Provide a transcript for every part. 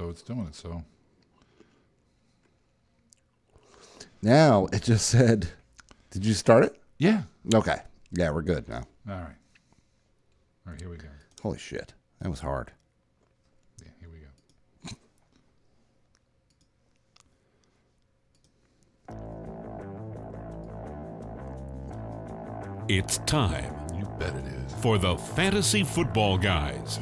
so it's doing it. So now it just said, did you start it? yeah. Okay. Yeah, we're good now. All right. All right, here we go. Holy shit. That was hard. Yeah, here we go. It's time You bet it is. for the Fantasy Football Guys.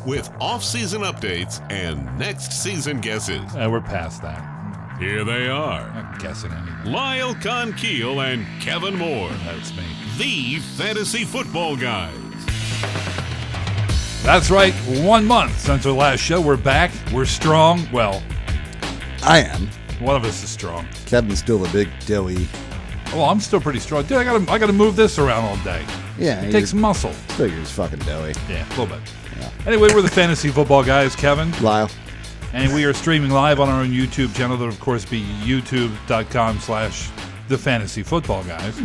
With off-season updates and next season guesses. We're past that. Here they are. I'm not guessing anything. Lyle Conkeel and Kevin Moore. That's me. The Fantasy Football Guys. That's right. 1 month since our last show. We're back. We're strong. Well, I am. one of us is strong. Kevin's still a big doughy. Well, I'm still pretty strong. Dude, I gotta move this around all day. Yeah. It takes muscle. Still you're just fucking doughy. Yeah, a little bit. Anyway, we're the Fantasy Football Guys, Kevin. Lyle. And we are streaming live on our own YouTube channel. That'll, of course, be youtube.com/The Fantasy Football Guys.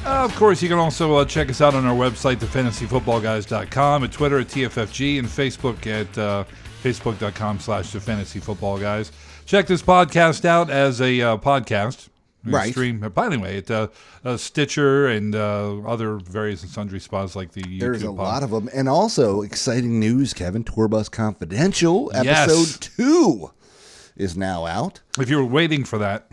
Of course, you can also check us out on our website, thefantasyfootballguys.com, at Twitter at TFFG, and Facebook at facebook.com/The Fantasy Football Guys. Check this podcast out as a podcast. Right. Stream. But anyway, at Stitcher and other various and sundry spots like the YouTube. There's a lot of them. And also, exciting news, Kevin. Tour Bus Confidential, episode 2 is now out. If you were waiting for that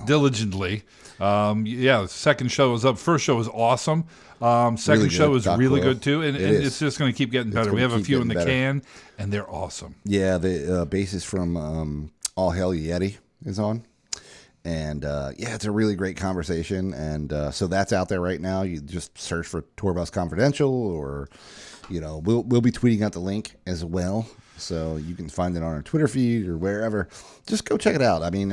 diligently, the second show is up. First show was awesome. Second Really show good. is Doc really Will. good, too. And it's just going to keep getting better. We have a few in the can, and they're awesome. Yeah, the bassist from All Hell Yeti is on. And, it's a really great conversation. And so that's out there right now. You just search for Tour Bus Confidential or, we'll be tweeting out the link as well. So you can find it on our Twitter feed or wherever. Just go check it out. I mean,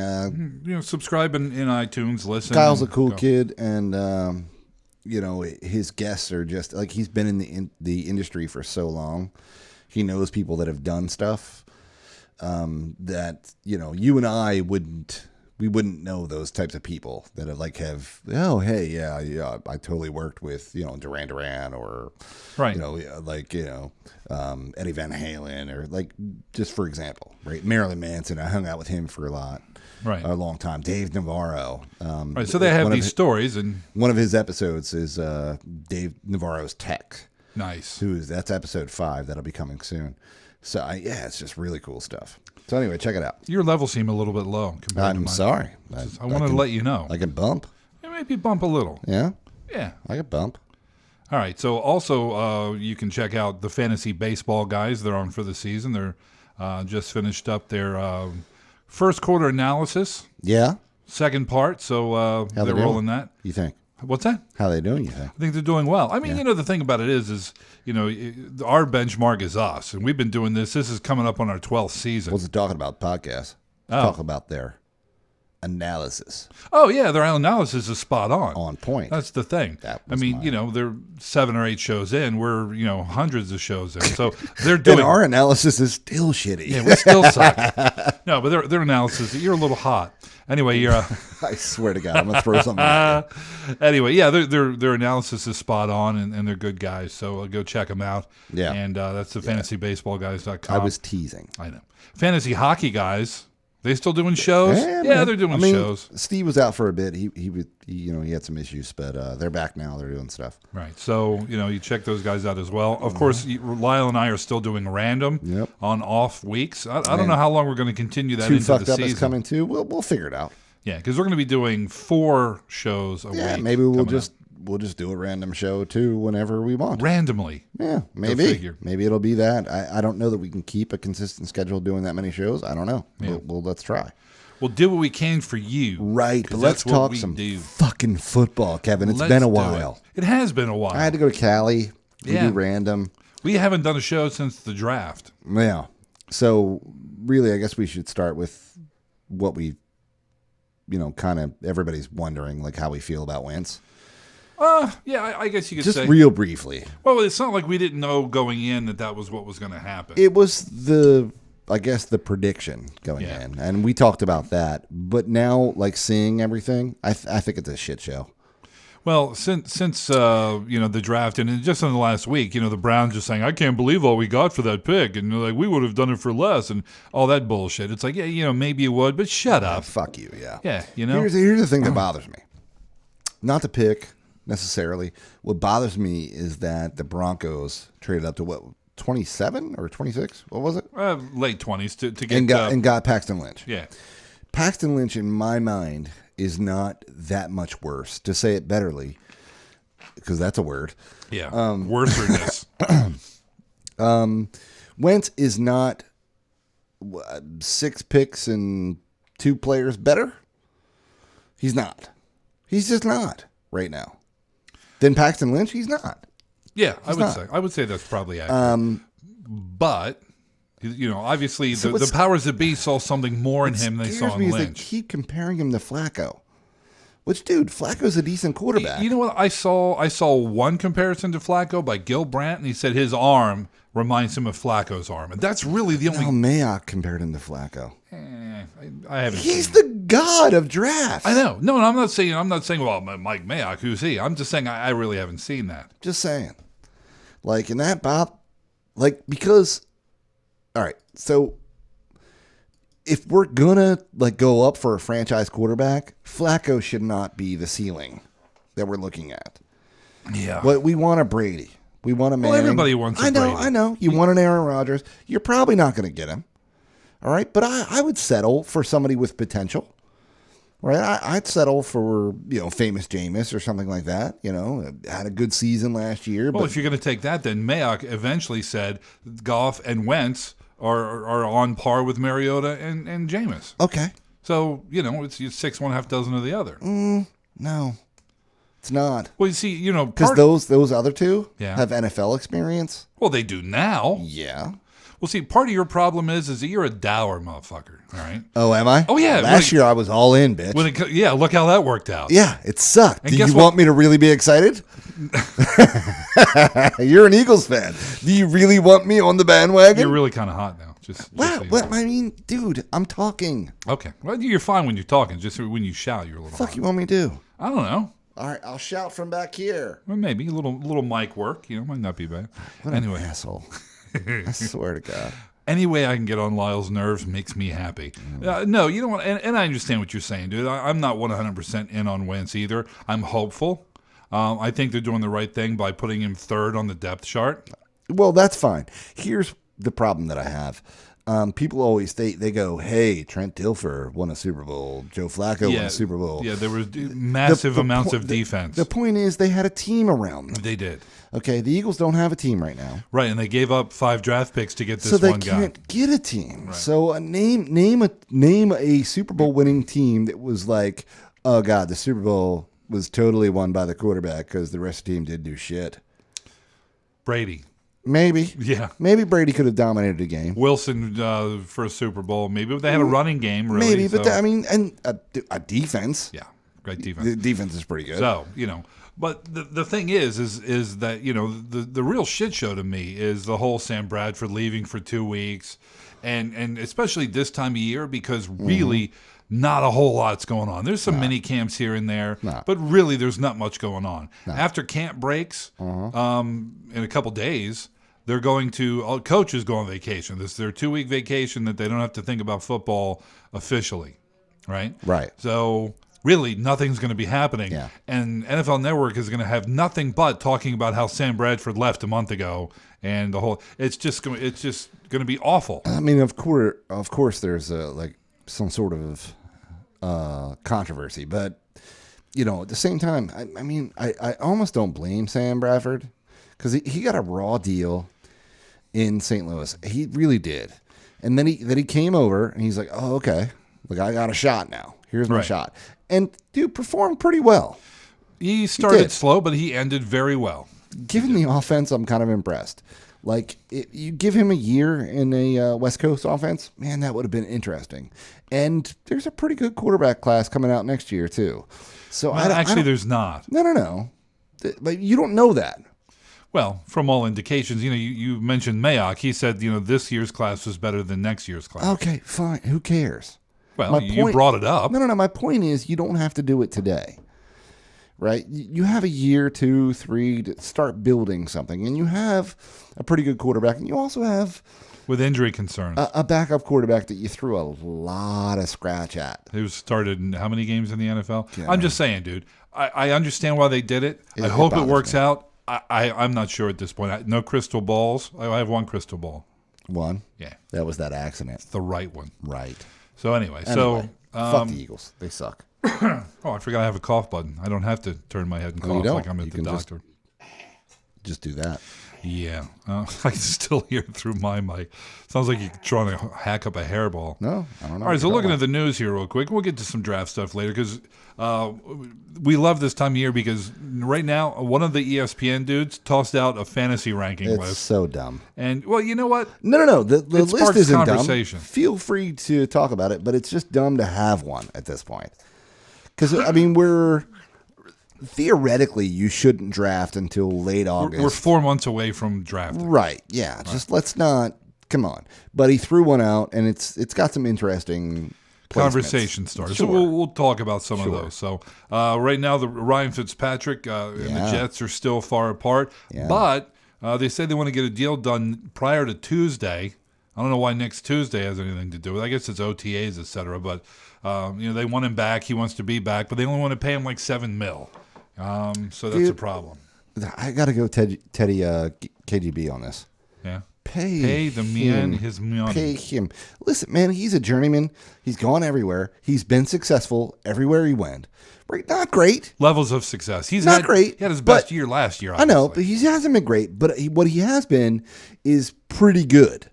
subscribe in iTunes, listen. Kyle's a cool kid. And, his guests are just like, he's been in the industry for so long. He knows people that have done stuff that, you and I wouldn't know those types of people that I totally worked with, Duran Duran or, right. Eddie Van Halen or just for example, right. Marilyn Manson. I hung out with him for a long time. Dave Navarro. Right. So they have these stories, and one of his episodes is Dave Navarro's Tech. Nice. That's episode 5. That'll be coming soon. So it's just really cool stuff. So anyway, check it out. Your levels seem a little bit low compared to mine. I'm sorry. I wanted to let you know. I can bump. Maybe bump a little. Yeah? Yeah. I can bump. All right. So also you can check out the Fantasy Baseball Guys. They're on for the season. They're just finished up their first quarter analysis. Yeah? Second part. So they're rolling that. You think? What's that? How are they doing, you think? I think they're doing well. I mean, the thing about it is, our benchmark is us, and we've been doing this. This is coming up on our 12th season. What's it talking about? Podcast. Talk about their analysis. Oh, yeah, their analysis is spot on. On point. That's the thing. They're 7 or 8 shows in. We're, hundreds of shows in. So they're doing... And our analysis is still shitty. Yeah, we still suck. No, but their analysis, you're a little hot. Anyway, you're... I swear to God, I'm going to throw something at you. Anyway, yeah, their analysis is spot on, and they're good guys. So go check them out. Yeah. And that's the fantasybaseballguys.com. I was teasing. I know. Fantasy Hockey Guys... They still doing shows? Yeah, they're doing shows. Steve was out for a bit. He had some issues, but they're back now. They're doing stuff. Right. So, you check those guys out as well. Of course, Lyle and I are still doing random on off weeks. I don't know how long we're going to continue that into the season. Too Fucked Up is coming too. We'll figure it out. Yeah, because we're going to be doing 4 shows a week. Yeah, maybe we'll just do a random show too whenever we want. Randomly. Yeah, maybe. Maybe it'll be that. I don't know that we can keep a consistent schedule doing that many shows. I don't know. Yeah. Well, let's try. We'll do what we can for you. Right, but let's talk some fucking football, Kevin. It's been a while. It has been a while. I had to go to Cali. We do random. We haven't done a show since the draft. Yeah. So really, I guess we should start with what we, kind of everybody's wondering, how we feel about Wentz. Yeah, I guess you could say. Just real briefly. Well, it's not like we didn't know going in that was what was going to happen. It was the prediction going in, and we talked about that. But now, seeing everything, I think it's a shit show. Well, since the draft and just in the last week, the Browns just saying, I can't believe all we got for that pick, and like we would have done it for less, and all that bullshit. It's like, yeah, maybe you would, but shut up. Fuck you, yeah. Yeah, Here's the thing that bothers me. Not the pick necessarily. What bothers me is that the Broncos traded up to what, 27 or 26? What was it? Late 20s to get and got Paxton Lynch. Yeah. Paxton Lynch, in my mind, is not that much worse. To say it betterly, because that's a word. Yeah. Worse. Wentz is not 6 picks and 2 players better. He's not. He's just not right now. Then Paxton Lynch, he's not. Yeah, I would say that's probably accurate. But obviously the powers that be saw something more in him than they saw in Lynch. They keep comparing him to Flacco. Which, dude, Flacco's a decent quarterback. You know what? I saw one comparison to Flacco by Gil Brandt, and he said his arm reminds him of Flacco's arm, and that's really the only. No, Mayock compared him to Flacco. I haven't. He's the god of drafts. I know. No, I'm not saying. Well, Mike Mayock, who's he? I'm just saying I really haven't seen that. Just saying. Like in that Bob, because. All right, so if we're gonna go up for a franchise quarterback, Flacco should not be the ceiling that we're looking at. Yeah. But we want a Brady. We want a Manning. Well, everybody wants a Brady. I know. You want an Aaron Rodgers. You're probably not going to get him. All right? But I would settle for somebody with potential. Right? I'd settle for, famous Jameis or something like that. Had a good season last year. Well, if you're going to take that, then Mayock eventually said Goff and Wentz are on par with Mariota and Jameis. Okay. So, it's 6, 1/2 dozen of the other. No. It's not. Well, you see, because those other two have NFL experience. Well, they do now. Yeah. Well, see, part of your problem is that you're a dour motherfucker, all right? Oh, am I? Oh, yeah. Last year I was all in, bitch. Look how that worked out. Yeah, it sucked. And Do you want me to really be excited? You're an Eagles fan. Do you really want me on the bandwagon? You're really kind of hot now. Wow. What? I mean, dude, I'm talking. Okay. Well, you're fine when you're talking. Just when you shout, you're a little Fuck hot. You want me to do? I don't know. All right, I'll shout from back here. Well, maybe a little mic work, might not be bad. What an asshole. I swear to God. Any way I can get on Lyle's nerves makes me happy. No, you know what? And I understand what you're saying, dude. I'm not 100% in on Wentz either. I'm hopeful. I think they're doing the right thing by putting him third on the depth chart. Well, that's fine. Here's the problem that I have. People always they go, hey, Trent Dilfer won a Super Bowl. Joe Flacco won a Super Bowl. Yeah, there was massive amounts of defense. The point is they had a team around them. They did. Okay, the Eagles don't have a team right now. Right, and they gave up 5 draft picks to get this one guy. So they can't get a team. Right. So name a Super Bowl winning team that was like, oh, God, the Super Bowl was totally won by the quarterback because the rest of the team didn't do shit. Brady. Maybe. Yeah. Maybe Brady could have dominated the game. Wilson for a Super Bowl. Maybe they had a running game, really. Maybe, but and a defense. Yeah, great defense. The defense is pretty good. So, but the thing is that, the real shit show to me is the whole Sam Bradford leaving for 2 weeks. And especially this time of year because really not a whole lot's going on. There's some mini camps here and there, but really there's not much going on. After camp breaks in a couple days, they're going to coaches go on vacation. This is their 2-week vacation that they don't have to think about football officially, right? Right. So really nothing's going to be happening. Yeah. And NFL Network is going to have nothing but talking about how Sam Bradford left a month ago and the whole. It's just going to be awful. I mean, of course, there's some sort of controversy, but at the same time, I almost don't blame Sam Bradford because he got a raw deal in St. Louis. He really did. And then he came over and he's like, oh, okay. I got a shot now. Here's my shot. And dude performed pretty well. He started slow, but he ended very well. Given the offense, I'm kind of impressed. You give him a year in a West Coast offense, man, that would have been interesting. And there's a pretty good quarterback class coming out next year, too. So there's not. No. But you don't know that. Well, from all indications, you mentioned Mayock. He said, this year's class was better than next year's class. Okay, fine. Who cares? Well, you brought it up. No. My point is you don't have to do it today. right? You have a year, 2, 3 to start building something, and you have a pretty good quarterback, and you also have with injury concerns, a backup quarterback that you threw a lot of scratch at. Who started in how many games in the NFL? Yeah. I'm just saying, dude. I understand why they did it. I hope it works out. I'm not sure at this point. No crystal balls. I have one crystal ball. One? Yeah. That was that accident. It's the right one. Right. So anyway. Fuck the Eagles. They suck. Oh, I forgot I have a cough button. I don't have to turn my head and cough like I'm at the doctor. Just do that. Yeah. I can still hear it through my mic. Sounds like you're trying to hack up a hairball. No, I don't know. All right, so looking at the news here real quick. We'll get to some draft stuff later because we love this time of year because right now one of the ESPN dudes tossed out a fantasy ranking list. It's so dumb. And, well, you know what? No. The list isn't conversation. Dumb. Feel free to talk about it, but it's just dumb to have one at this point. Because, I mean, theoretically, you shouldn't draft until late August. We're 4 months away from drafting. Right, yeah. Right. Just let's not, come on. But he threw one out, and it's got some interesting conversation started. Sure. So we'll talk about some of those. So right now, the Ryan Fitzpatrick and the Jets are still far apart. Yeah. But they say they want to get a deal done prior to Tuesday. I don't know why next Tuesday has anything to do with it. I guess it's OTAs, et cetera. But, they want him back. He wants to be back. But they only want to pay him like $7 million. So that's a problem. I got to go Teddy KGB on this. Yeah. Pay the man his money. Pay him. Listen, man, he's a journeyman. He's gone everywhere. He's been successful everywhere he went. Right? Not great. Levels of success. He's not great. He had his best year last year, obviously. I know, but he hasn't been great. But what he has been is pretty good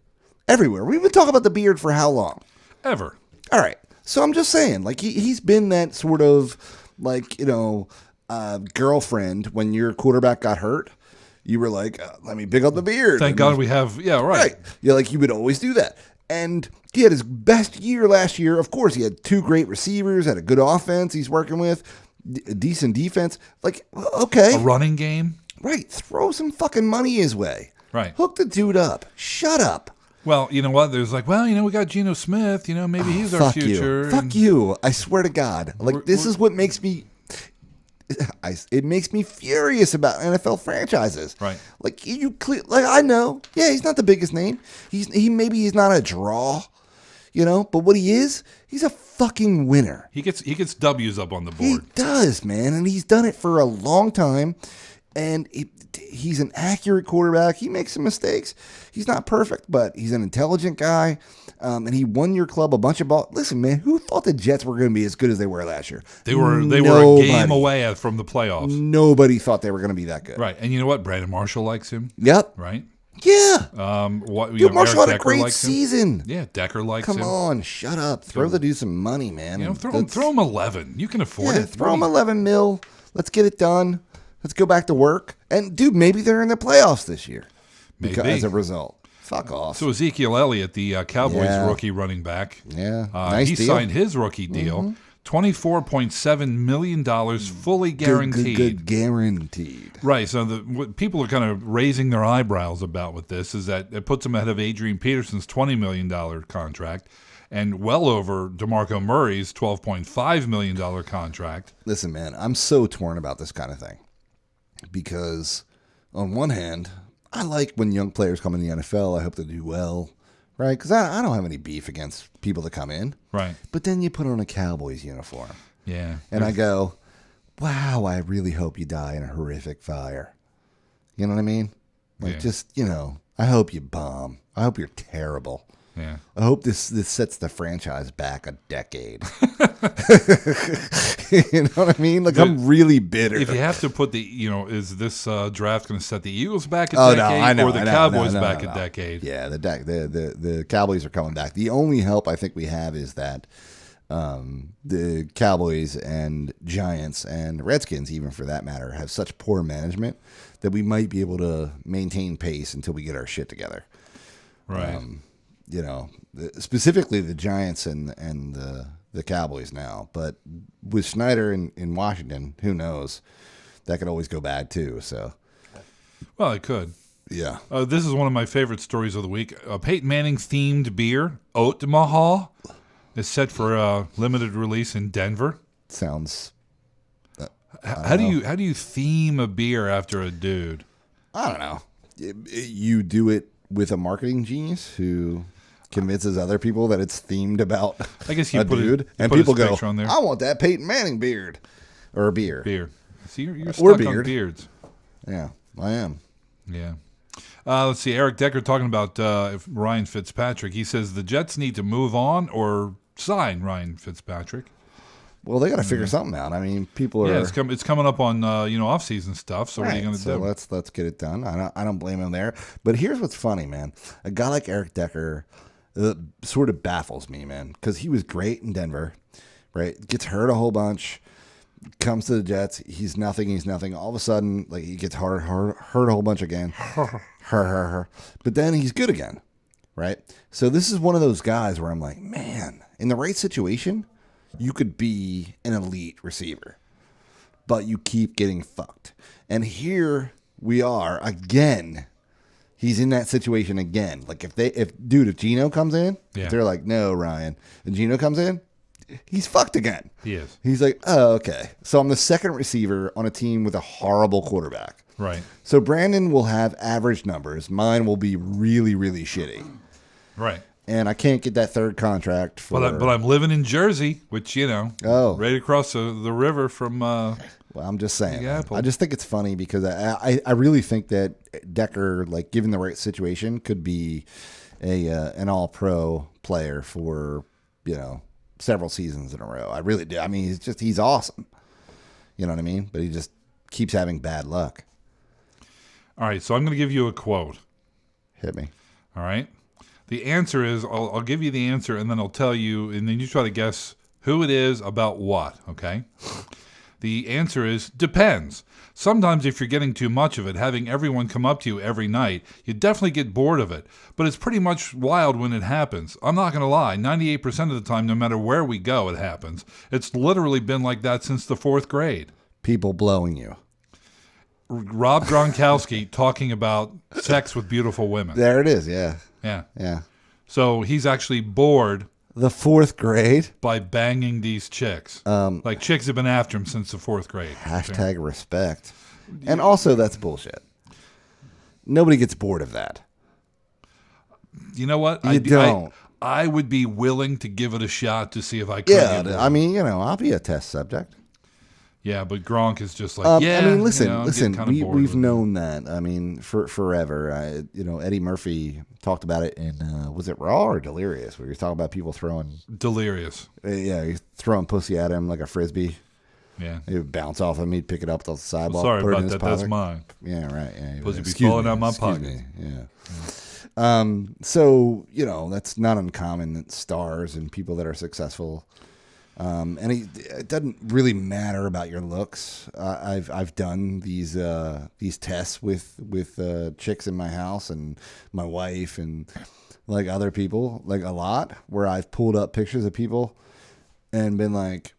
everywhere. We've been talking about the beard for how long? Ever. All right. So I'm just saying, like, he's been that sort of, like, girlfriend when your quarterback got hurt. You were like, let me pick up the beard. Thank God we have, right. Yeah, like you would always do that. And he had his best year last year. Of course, he had 2 great receivers, had a good offense he's working with, a decent defense. Like, okay. A running game. Right. Throw some fucking money his way. Right. Hook the dude up. Shut up. Well, you know what? There's like, we got Geno Smith. Maybe he's our future. Fuck you. I swear to God. Like, this is what makes me... It makes me furious about NFL franchises. Right. Like I know. Yeah, he's not the biggest name. He's not a draw, but what he's a fucking winner. He gets W's up on the board. He does, man, and he's done it for a long time. And he's an accurate quarterback. He makes some mistakes. He's not perfect, but he's an intelligent guy. And he won your club a bunch of balls. Listen, man, who thought the Jets were going to be as good as they were last year? They were a game away from the playoffs. Nobody thought they were going to be that good. Right. And you know what? Brandon Marshall likes him. Yep. Right? Yeah. Marshall had a great season. Yeah, Decker likes him. Come on, shut up. Throw the dude some money, man. Throw him 11. You can afford it. Throw him $11 million. Let's get it done. Let's go back to work. And, dude, maybe they're in the playoffs this year. Maybe. As a result. Fuck off. So Ezekiel Elliott, the Cowboys rookie running back. Yeah. Nice he deal. signed his rookie deal. $24.7 million fully guaranteed. Good guaranteed. Right. So what people are kind of raising their eyebrows about with this is that it puts him ahead of Adrian Peterson's $20 million contract and well over DeMarco Murray's $12.5 million contract. Listen, man, I'm so torn about this kind of thing. Because on one hand, I like when young players come in the NFL. I hope they do well, right? Because I don't have any beef against people that come in. Right. But then you put on a Cowboys uniform. Yeah. And I go, wow, I really hope you die in a horrific fire. You know what I mean? Like, just, I hope you bomb. I hope you're terrible. Yeah. I hope this sets the franchise back a decade. You know what I mean? Like, I'm really bitter. If you have to put is this draft going to set the Eagles back a decade or the Cowboys back a decade? Yeah, the Cowboys are coming back. The only help I think we have is that the Cowboys and Giants and Redskins, even for that matter, have such poor management that we might be able to maintain pace until we get our shit together. Right. Specifically the Giants and the Cowboys now. But with Schneider in Washington, who knows? That could always go bad too. So, well, it could. Yeah. This is one of my favorite stories of the week. Peyton Manning themed beer, Oat Mahal, is set for a limited release in Denver. Sounds How do you theme a beer after a dude? I don't know. You do it with a marketing genius who convinces other people that it's themed about I guess you a put dude, it, and people go, on there. "I want that Peyton Manning beard or a beer." Beer. See, you're stuck on beards. Yeah, I am. Yeah. Let's see. Eric Decker talking about Ryan Fitzpatrick. He says the Jets need to move on or sign Ryan Fitzpatrick. Well, they got to figure something out. I mean, people are. Yeah, it's coming up on off-season stuff. So what are you going to do? Let's get it done. I don't blame him there. But here's what's funny, man. A guy like Eric Decker sort of baffles me, man, because he was great in Denver, right? Gets hurt a whole bunch. Comes to the Jets. He's nothing. All of a sudden, like he gets hurt a whole bunch again. But then he's good again, right? So this is one of those guys where I'm like, man, in the right situation, you could be an elite receiver, but you keep getting fucked. And here we are again. He's in that situation again. Like if Geno comes in, if they're like, no, Ryan, and Geno comes in, he's fucked again. He is. He's like, oh, okay. So I'm the second receiver on a team with a horrible quarterback. Right. So Brandon will have average numbers. Mine will be really, really shitty. Right. And I can't get that third contract for. But I'm living in Jersey, which right across the river from. Well, I'm just saying. Apple. I just think it's funny because I really think that Decker, like given the right situation, could be an all-pro player for several seasons in a row. I really do. I mean, he's awesome. You know what I mean? But he just keeps having bad luck. All right, so I'm going to give you a quote. Hit me. All right. The answer is, I'll give you the answer, and then I'll tell you, and then you try to guess who it is about what, okay? The answer is, depends. Sometimes if you're getting too much of it, having everyone come up to you every night, you definitely get bored of it. But it's pretty much wild when it happens. I'm not going to lie, 98% of the time, no matter where we go, it happens. It's literally been like that since the 4th grade. People blowing you. Rob Gronkowski talking about sex with beautiful women. There it is, yeah. Yeah. So he's actually bored. The 4th grade? By banging these chicks. Like chicks have been after him since the 4th grade. Hashtag respect. And also, that's bullshit. Nobody gets bored of that. You know what? You don't. I would be willing to give it a shot to see if I could. Yeah, I mean, I'll be a test subject. Yeah, but Gronk is just like, I mean, listen. We've known that. I mean, for forever. Eddie Murphy talked about it in was it Raw or Delirious, where he was talking about people throwing Delirious. He's throwing pussy at him like a frisbee. Yeah, it would bounce off him. He'd pick it up off the sidewalk. Sorry put it about in his that. pocket. That's mine. Yeah, right. Yeah, pussy be falling out my pocket. Me. Yeah. So that's not uncommon that stars and people that are successful. And it doesn't really matter about your looks. I've done these tests with chicks in my house and my wife and like other people, like a lot, where I've pulled up pictures of people and been like,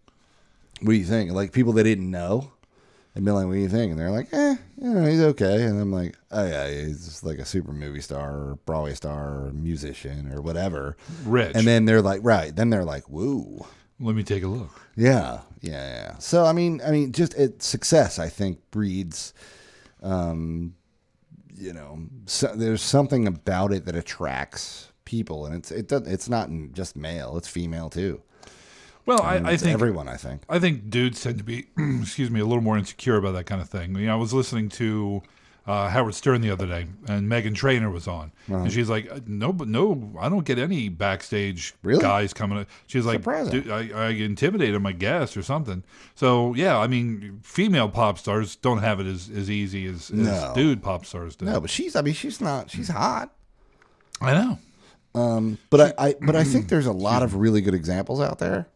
"What do you think?" Like people they didn't know, and been like, "What do you think?" And they're like, he's okay." And I'm like, "Oh yeah, he's just like a super movie star or Broadway star or musician or whatever." Rich. And then they're like, right. Then they're like, "Woo." Let me take a look. Yeah. So I mean, just success, I think, breeds. There's something about it that attracts people, and it's not just male; it's female too. Well, I think everyone. I think dudes tend to be, a little more insecure about that kind of thing. I was listening to Howard Stern the other day, and Meghan Trainor was on, and she's like, "No, I don't get any backstage guys coming." She's like, "I intimidate them, I guess, or something." So yeah, I mean, female pop stars don't have it as easy as dude pop stars do. No, but she's hot. I know. But I think there's a lot of really good examples out there.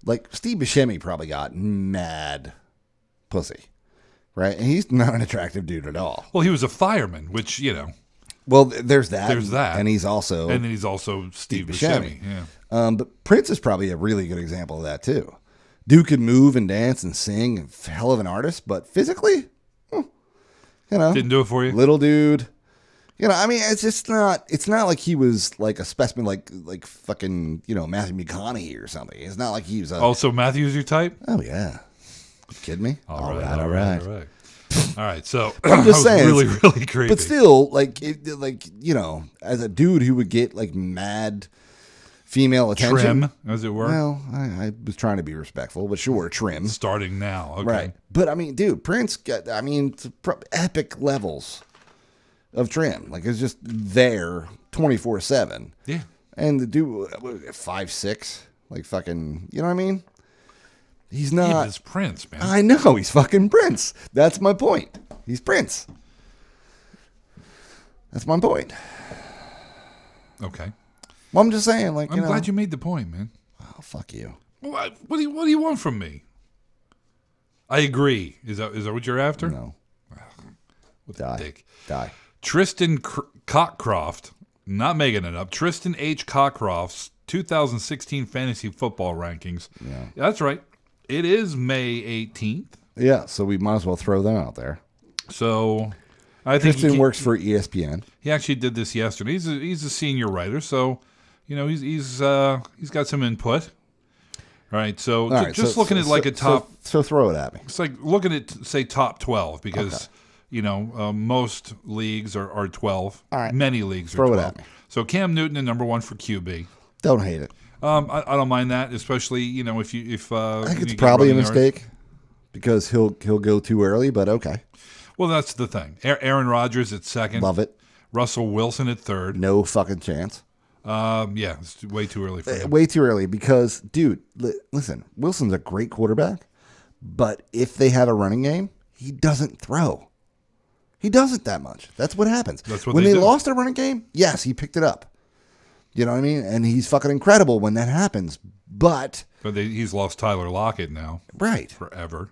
Like Steve Buscemi probably got mad pussy. Right, and he's not an attractive dude at all. Well, he was a fireman, which Well, there's that. And he's also Steve Buscemi. Yeah. But Prince is probably a really good example of that too. Dude could move and dance and sing, hell of an artist, but physically, didn't do it for you. Little dude. I mean, it's just not. It's not like he was like a specimen, like fucking Matthew McConaughey or something. It's not like he was. Also, Matthew's your type? Oh yeah. You kidding me? All right. All right, so I'm just saying, really, really creepy. But still, as a dude who would get like mad female attention, trim, as it were. Well, I was trying to be respectful, but sure, trim. Starting now, okay. Right? But I mean, dude, Prince got epic levels of trim. Like it's just there 24/7. Yeah, and the dude 5'6", like fucking, you know what I mean? He's not. Yeah, it's Prince, man. I know he's fucking Prince. That's my point. He's Prince. That's my point. Okay. Well, I'm just saying, like, I'm glad you made the point, man. Oh, fuck you. What do you want from me? I agree. Is that what you're after? No. What a dick. Die. Tristan Cockcroft, not making it up. Tristan H. Cockcroft's 2016 fantasy football rankings. Yeah. That's right. It is May 18th. Yeah, so we might as well throw them out there. So I think Tristan works for ESPN. He actually did this yesterday. He's a senior writer, so he's got some input. All right, so just looking at like a top. So throw it at me. It's like looking at say top 12 because most leagues are 12. All right, many leagues throw are 12. It at me. So Cam Newton at number 1 for QB. Don't hate it. I don't mind that, especially if I think it's probably a mistake because he'll go too early, but okay. Well, that's the thing. Aaron Rodgers at 2nd. Love it. Russell Wilson at 3rd. No fucking chance. Yeah, it's way too early for him. Way too early because, dude, listen, Wilson's a great quarterback, but if they have a running game, he doesn't throw. He doesn't that much. That's what happens. That's what when they they do. lost their running game, yes, he picked it up. You know what I mean? And he's fucking incredible when that happens. But he's lost Tyler Lockett now, right? Forever.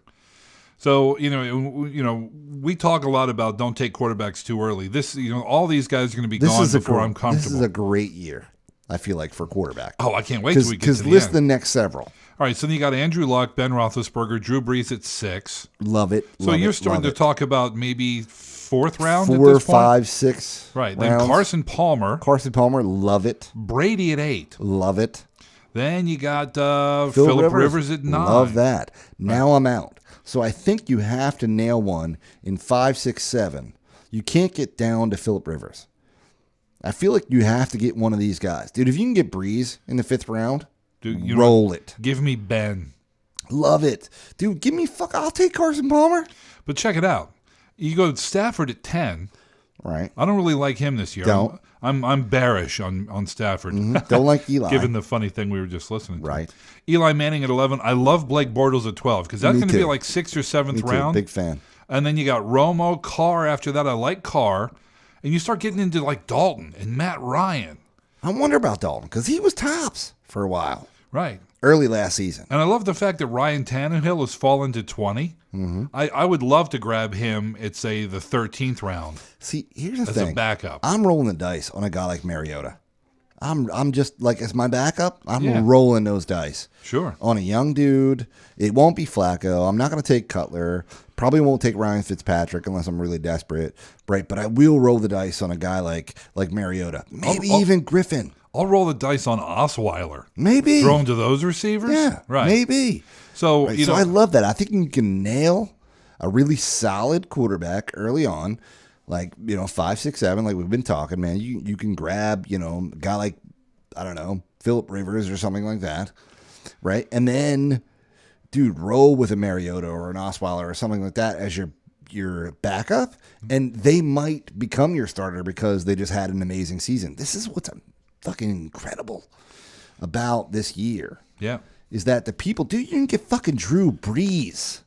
So we talk a lot about don't take quarterbacks too early. This all these guys are going to be gone before I'm comfortable. This is a great year, I feel like, for quarterback. Oh, I can't wait till we get to the end. Because list the next several. All right, so then you got Andrew Luck, Ben Roethlisberger, Drew Brees at 6. Love it. So you're starting to talk about maybe 4th round. 4, 5, 6. Right. Rounds. Then Carson Palmer. Love it. Brady at 8. Love it. Then you got Phillip Rivers at 9. Love that. Now I'm out. So I think you have to nail one in 5, 6, 7. You can't get down to Phillip Rivers. I feel like you have to get one of these guys. Dude, if you can get Breeze in the 5th round, dude, roll it. Give me Ben. Love it. Dude, give me I'll take Carson Palmer. But check it out. You go Stafford at 10. Right. I don't really like him this year. Don't. I'm bearish on Stafford. Mm-hmm. Don't like Eli. Given the funny thing we were just listening to. Right. Eli Manning at 11. I love Blake Bortles at 12 because that's going to be like 6th or 7th round. Big fan. And then you got Romo, Carr after that. I like Carr. And you start getting into like Dalton and Matt Ryan. I wonder about Dalton because he was tops for a while. Right. Early last season. And I love the fact that Ryan Tannehill has fallen to 20. Mm-hmm. I would love to grab him at, say, the 13th round. See, here's the as thing. a backup. I'm rolling the dice on a guy like Mariota. I'm just, like, as my backup, I'm rolling those dice. Sure. On a young dude. It won't be Flacco. I'm not going to take Cutler. Probably won't take Ryan Fitzpatrick unless I'm really desperate. Right, but I will roll the dice on a guy like Mariota. Maybe even Griffin. I'll roll the dice on Osweiler. Maybe. Throw him to those receivers? Yeah, right. Maybe. So, so I love that. I think you can nail a really solid quarterback early on, like, 5, 6, 7, like we've been talking, man. You can grab, a guy like, I don't know, Phillip Rivers or something like that, right? And then, dude, roll with a Mariota or an Osweiler or something like that as your backup, and they might become your starter because they just had an amazing season. This is what's fucking incredible about this year. Yeah. Is that the people, dude, you can get fucking Drew Brees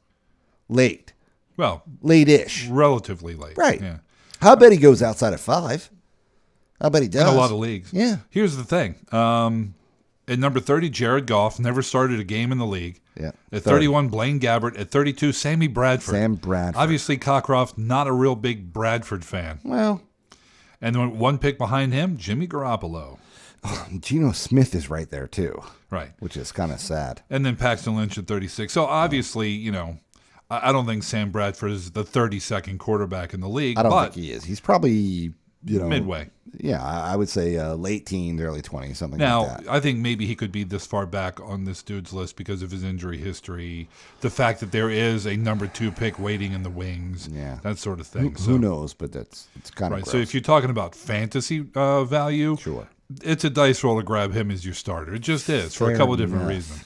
late. Well, late-ish. Relatively late. Right. Yeah. I'll bet he goes outside of 5. I'll bet he does. In a lot of leagues. Yeah. Here's the thing. At number 30, Jared Goff, never started a game in the league. Yeah. At 31, Blaine Gabbert. At 32, Sammy Bradford. Sam Bradford. Obviously, Cockcroft, not a real big Bradford fan. Well. And then one pick behind him, Jimmy Garoppolo. Geno Smith is right there, too. Right. Which is kind of sad. And then Paxton Lynch at 36. So, obviously, I don't think Sam Bradford is the 32nd quarterback in the league. I don't think he is. He's probably midway. Yeah, I would say late teens, early 20s, something now, like that. I think maybe he could be this far back on this dude's list because of his injury history, the fact that there is a number 2 pick waiting in the wings, that sort of thing. Who knows? But it's kind of right. gross. So if you're talking about fantasy value, Sure. It's a dice roll to grab him as your starter. It just is for a Fair couple of different enough. reasons.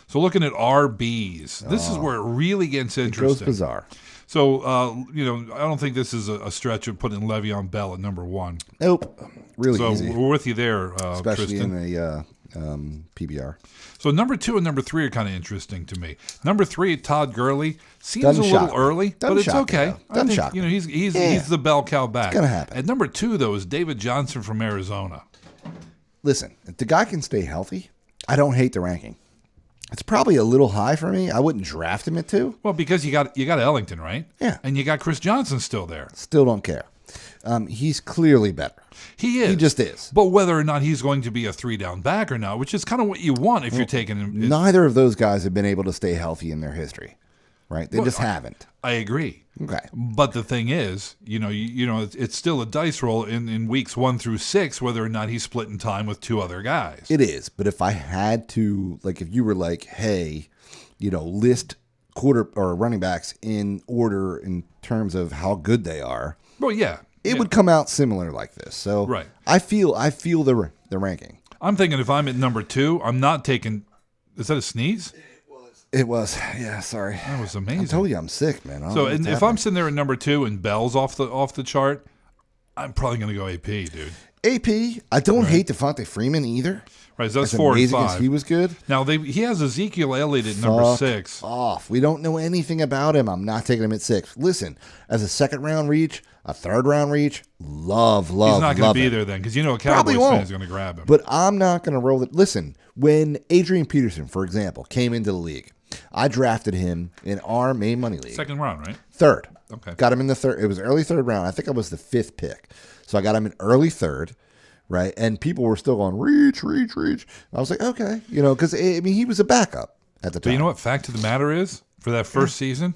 So looking at RBs, this is where it really gets interesting. It goes bizarre. So, I don't think this is a stretch of putting Le'Veon Bell at number 1. Nope. Really So easy. we're with you there, Especially Tristan. in the PBR. So number 2 and number 3 are kind of interesting to me. Number 3, Todd Gurley, seems Doesn't a little shock me. early, Doesn't but it's shock me, okay. though. Doesn't shock me. He's the bell cow back. It's gonna happen. At number 2, though, is David Johnson from Arizona. Listen, if the guy can stay healthy, I don't hate the ranking. It's probably a little high for me. I wouldn't draft him at 2. Well, because you got Ellington, right? Yeah. And you got Chris Johnson still there. Still don't care. He's clearly better. He is. He just is. But whether or not he's going to be a 3-down back or not, which is kind of what you want if you're taking him. Neither of those guys have been able to stay healthy in their history, right? They just haven't. I agree. Okay. But the thing is, it's still a dice roll in weeks 1 through 6, whether or not he's splitting time with 2 other guys. It is. But if I had to, like, if you were like, hey, list quarter or running backs in order in terms of how good they are, Well, yeah. it would come out similar like this. So Right. I feel the ranking. I'm thinking if I'm at number 2, I'm not taking. Is that a sneeze? It was, yeah. Sorry, That was amazing. I told you I'm sick, man. I don't So know what's if happening. I'm sitting there at number 2 and Bell's off the chart, I'm probably going to go AP, dude. AP, I don't hate Devontae Freeman either. Right, so that's As 4 and amazing as 5. he was good. Now he has Ezekiel Elliott at number Fuck 6. off. We don't know anything about him. I'm not taking him at 6. Listen, as a 2nd round reach, a 3rd round reach, love. He's not going love to be it. there then because a Probably Cowboys won't. fan is going to grab him. But I'm not going to roll it. Listen, when Adrian Peterson, for example, came into the league, I drafted him in our main money league. 2nd round, right? 3rd. Okay. Got him in the 3rd. It was early 3rd round. I think I was the 5th pick. So I got him in early 3rd, right? And people were still going, reach. I was like, okay. Because, he was a backup at the time. But you know what fact of the matter is? For that first season,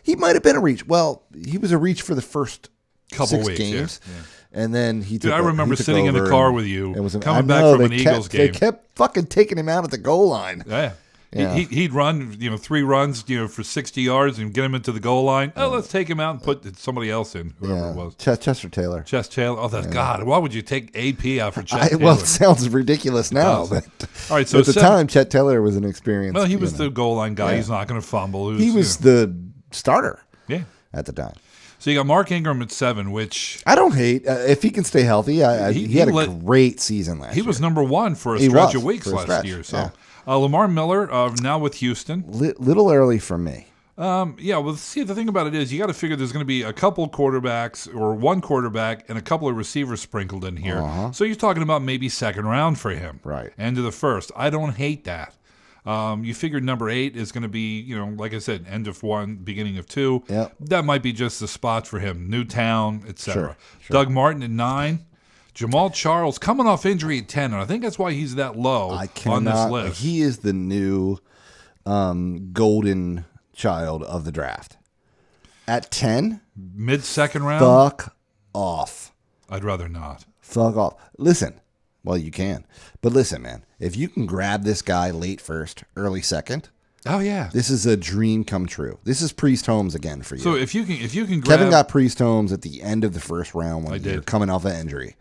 He might have been a reach. Well, he was a reach for the first couple 6 weeks, games. yeah. And then he took Dude, I remember he took sitting in the over car and with you, it was coming I back know, from an they Eagles They game. kept fucking taking him out at the goal line. Yeah. Yeah. He'd run, 3 runs, for 60 yards and get him into the goal line. Oh, let's take him out and put somebody else in, whoever it was. Chester Taylor. Chess Taylor. Oh, God. Why would you take AP out for Chess Taylor? Well, it sounds ridiculous now, does. but All right, so at the time, Chet Taylor was an experience. Well, he was the goal line guy. He's not going to fumble. He was the starter yeah. at the time. So you got Mark Ingram at 7, which I don't hate if he can stay healthy. He had a great season last year. he was number 1 for a He stretch was, of weeks for a last stretch, year. So yeah. Lamar Miller now with Houston. Little early for me. Yeah, well, see, the thing about it is you got to figure there's going to be a couple quarterbacks or one quarterback and a couple of receivers sprinkled in here. So you're talking about maybe 2nd round for him. Right. End of the 1st. I don't hate that. You figure number 8 is going to be, like I said, end of 1, beginning of 2. Yep. That might be just the spot for him. Newtown, etc. Sure. Doug Martin at 9. Jamal Charles coming off injury at 10, and I think that's why he's that low on this list. He is the new golden child of the draft. At 10, Mid-2nd round? fuck off. I'd rather not. Fuck off. Listen. Well, you can. But listen, man. If you can grab this guy late 1st, early 2nd, Oh, yeah. this is a dream come true. This is Priest Holmes again for you. So if you can grab Kevin got Priest Holmes at the end of the 1st round when I you're did. coming off an injury.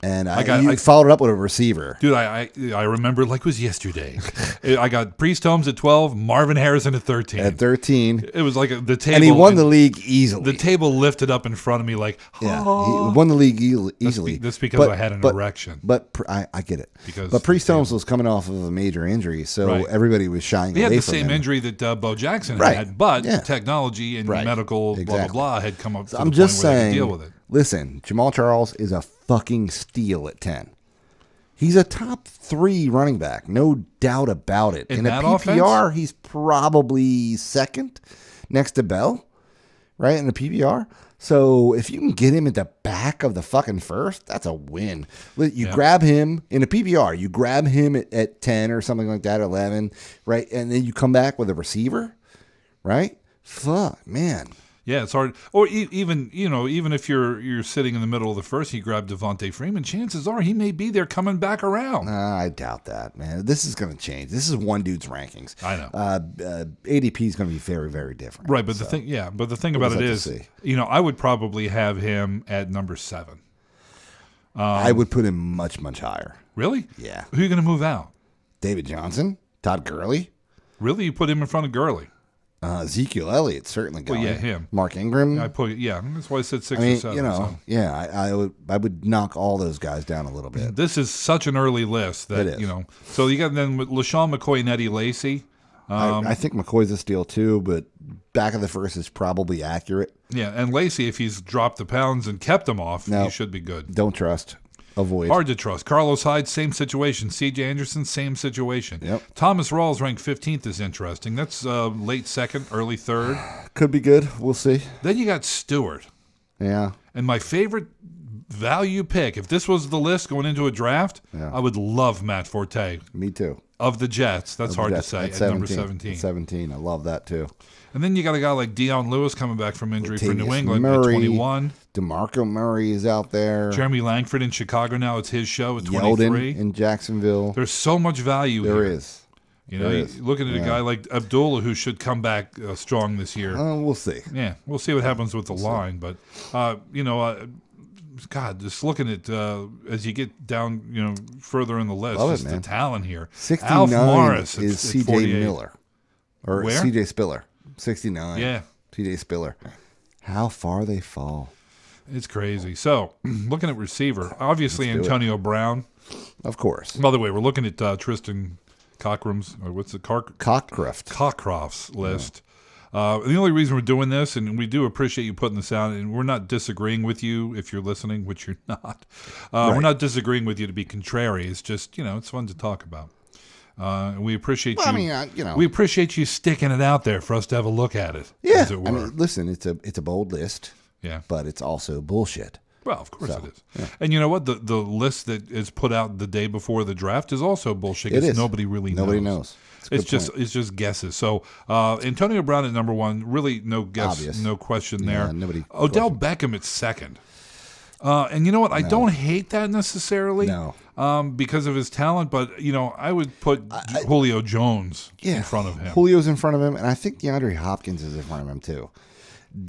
And I followed it up with a receiver. Dude, I remember like it was yesterday. I got Priest Holmes at 12, Marvin Harrison at 13. At 13. It was like the table. And he won the league easily. The table lifted up in front of me like, Yeah, oh. he won the league easily. That's because I had an erection. But I get it. But Priest Holmes was coming off of a major injury, so Right. everybody was shying He away had the from same him. injury that Bo Jackson Right. had, but Yeah. technology and Right. medical blah, Exactly. blah, blah had come up to I'm the just point where they saying, could deal with it. listen, Jamal Charles is a fucking steal at 10. He's a top 3 running back, no doubt about it. In a that PPR, offense? he's probably 2nd next to Bell, right, in the PPR. So if you can get him at the back of the fucking 1st, that's a win. You grab him in a PPR, you grab him at 10 or something like that, 11, right, and then you come back with a receiver, right? Fuck, man. Yeah, it's hard. Or even if you're sitting in the middle of the first, you grab Devontae Freeman. Chances are he may be there coming back around. I doubt that, man. This is going to change. This is one dude's rankings. I know. ADP is going to be very, very different. Right, but the thing about it is, I would probably have him at number 7. I would put him much, much higher. Really? Yeah. Who are you going to move out? David Johnson, Todd Gurley. Really, you put him in front of Gurley? Ezekiel Elliott certainly going. Well, yeah, him. Mark Ingram. That's why I said 6 or 7. I would knock all those guys down a little bit. This is such an early list that it is. So you got then with LaShawn McCoy and Eddie Lacy. I think McCoy's a steal too, but back of the first is probably accurate. Yeah, and Lacy, if he's dropped the pounds and kept them off, he should be good. Don't trust. Avoid. Hard to trust. Carlos Hyde, same situation. C.J. Anderson, same situation. Yep. Thomas Rawls ranked 15th is interesting. That's late second, early third. Could be good. We'll see. Then you got Stewart. Yeah. And my favorite value pick, if this was the list going into a draft, I would love Matt Forte. Me too. Of the Jets. That's hard to say. At number 17. 17. I love that too. And then you got a guy like Deion Lewis coming back from injury for New England Murray, at 21. DeMarco Murray is out there. Jeremy Langford in Chicago now. It's his show at 23. Yeldon in Jacksonville. There's so much value here. There is. You're looking at a guy like Abdullah who should come back strong this year. We'll see. Yeah, we'll see what happens with the line. But, God, just looking at as you get down, further in the list, just the talent here. 69 Alf Morris is C.J. Miller. Or Where? C.J. Spiller. 69. Yeah. C.J. Spiller. How far they fall. It's crazy. So, looking at receiver, obviously Antonio Brown. Of course. By the way, we're looking at Tristan Cockram's, or what's it? Cockcroft's list. The only reason we're doing this, and we do appreciate you putting this out, and we're not disagreeing with you if you're listening, which you're not. We're not disagreeing with you to be contrary. It's just, it's fun to talk about. We appreciate you. We appreciate you sticking it out there for us to have a look at it. Yeah. As it were. Listen, it's a bold list. Yeah. But it's also bullshit. Well, of course it is. Yeah. And you know what? The list that is put out the day before the draft is also bullshit. It is. Nobody knows. It's just guesses. So Antonio Brown at number 1, really no guess, obvious. No question there. Odell Beckham at 2nd. And you know what? I don't hate that necessarily. No. Because of his talent, but I would put Julio Jones in front of him. Julio's in front of him, and I think DeAndre Hopkins is in front of him too.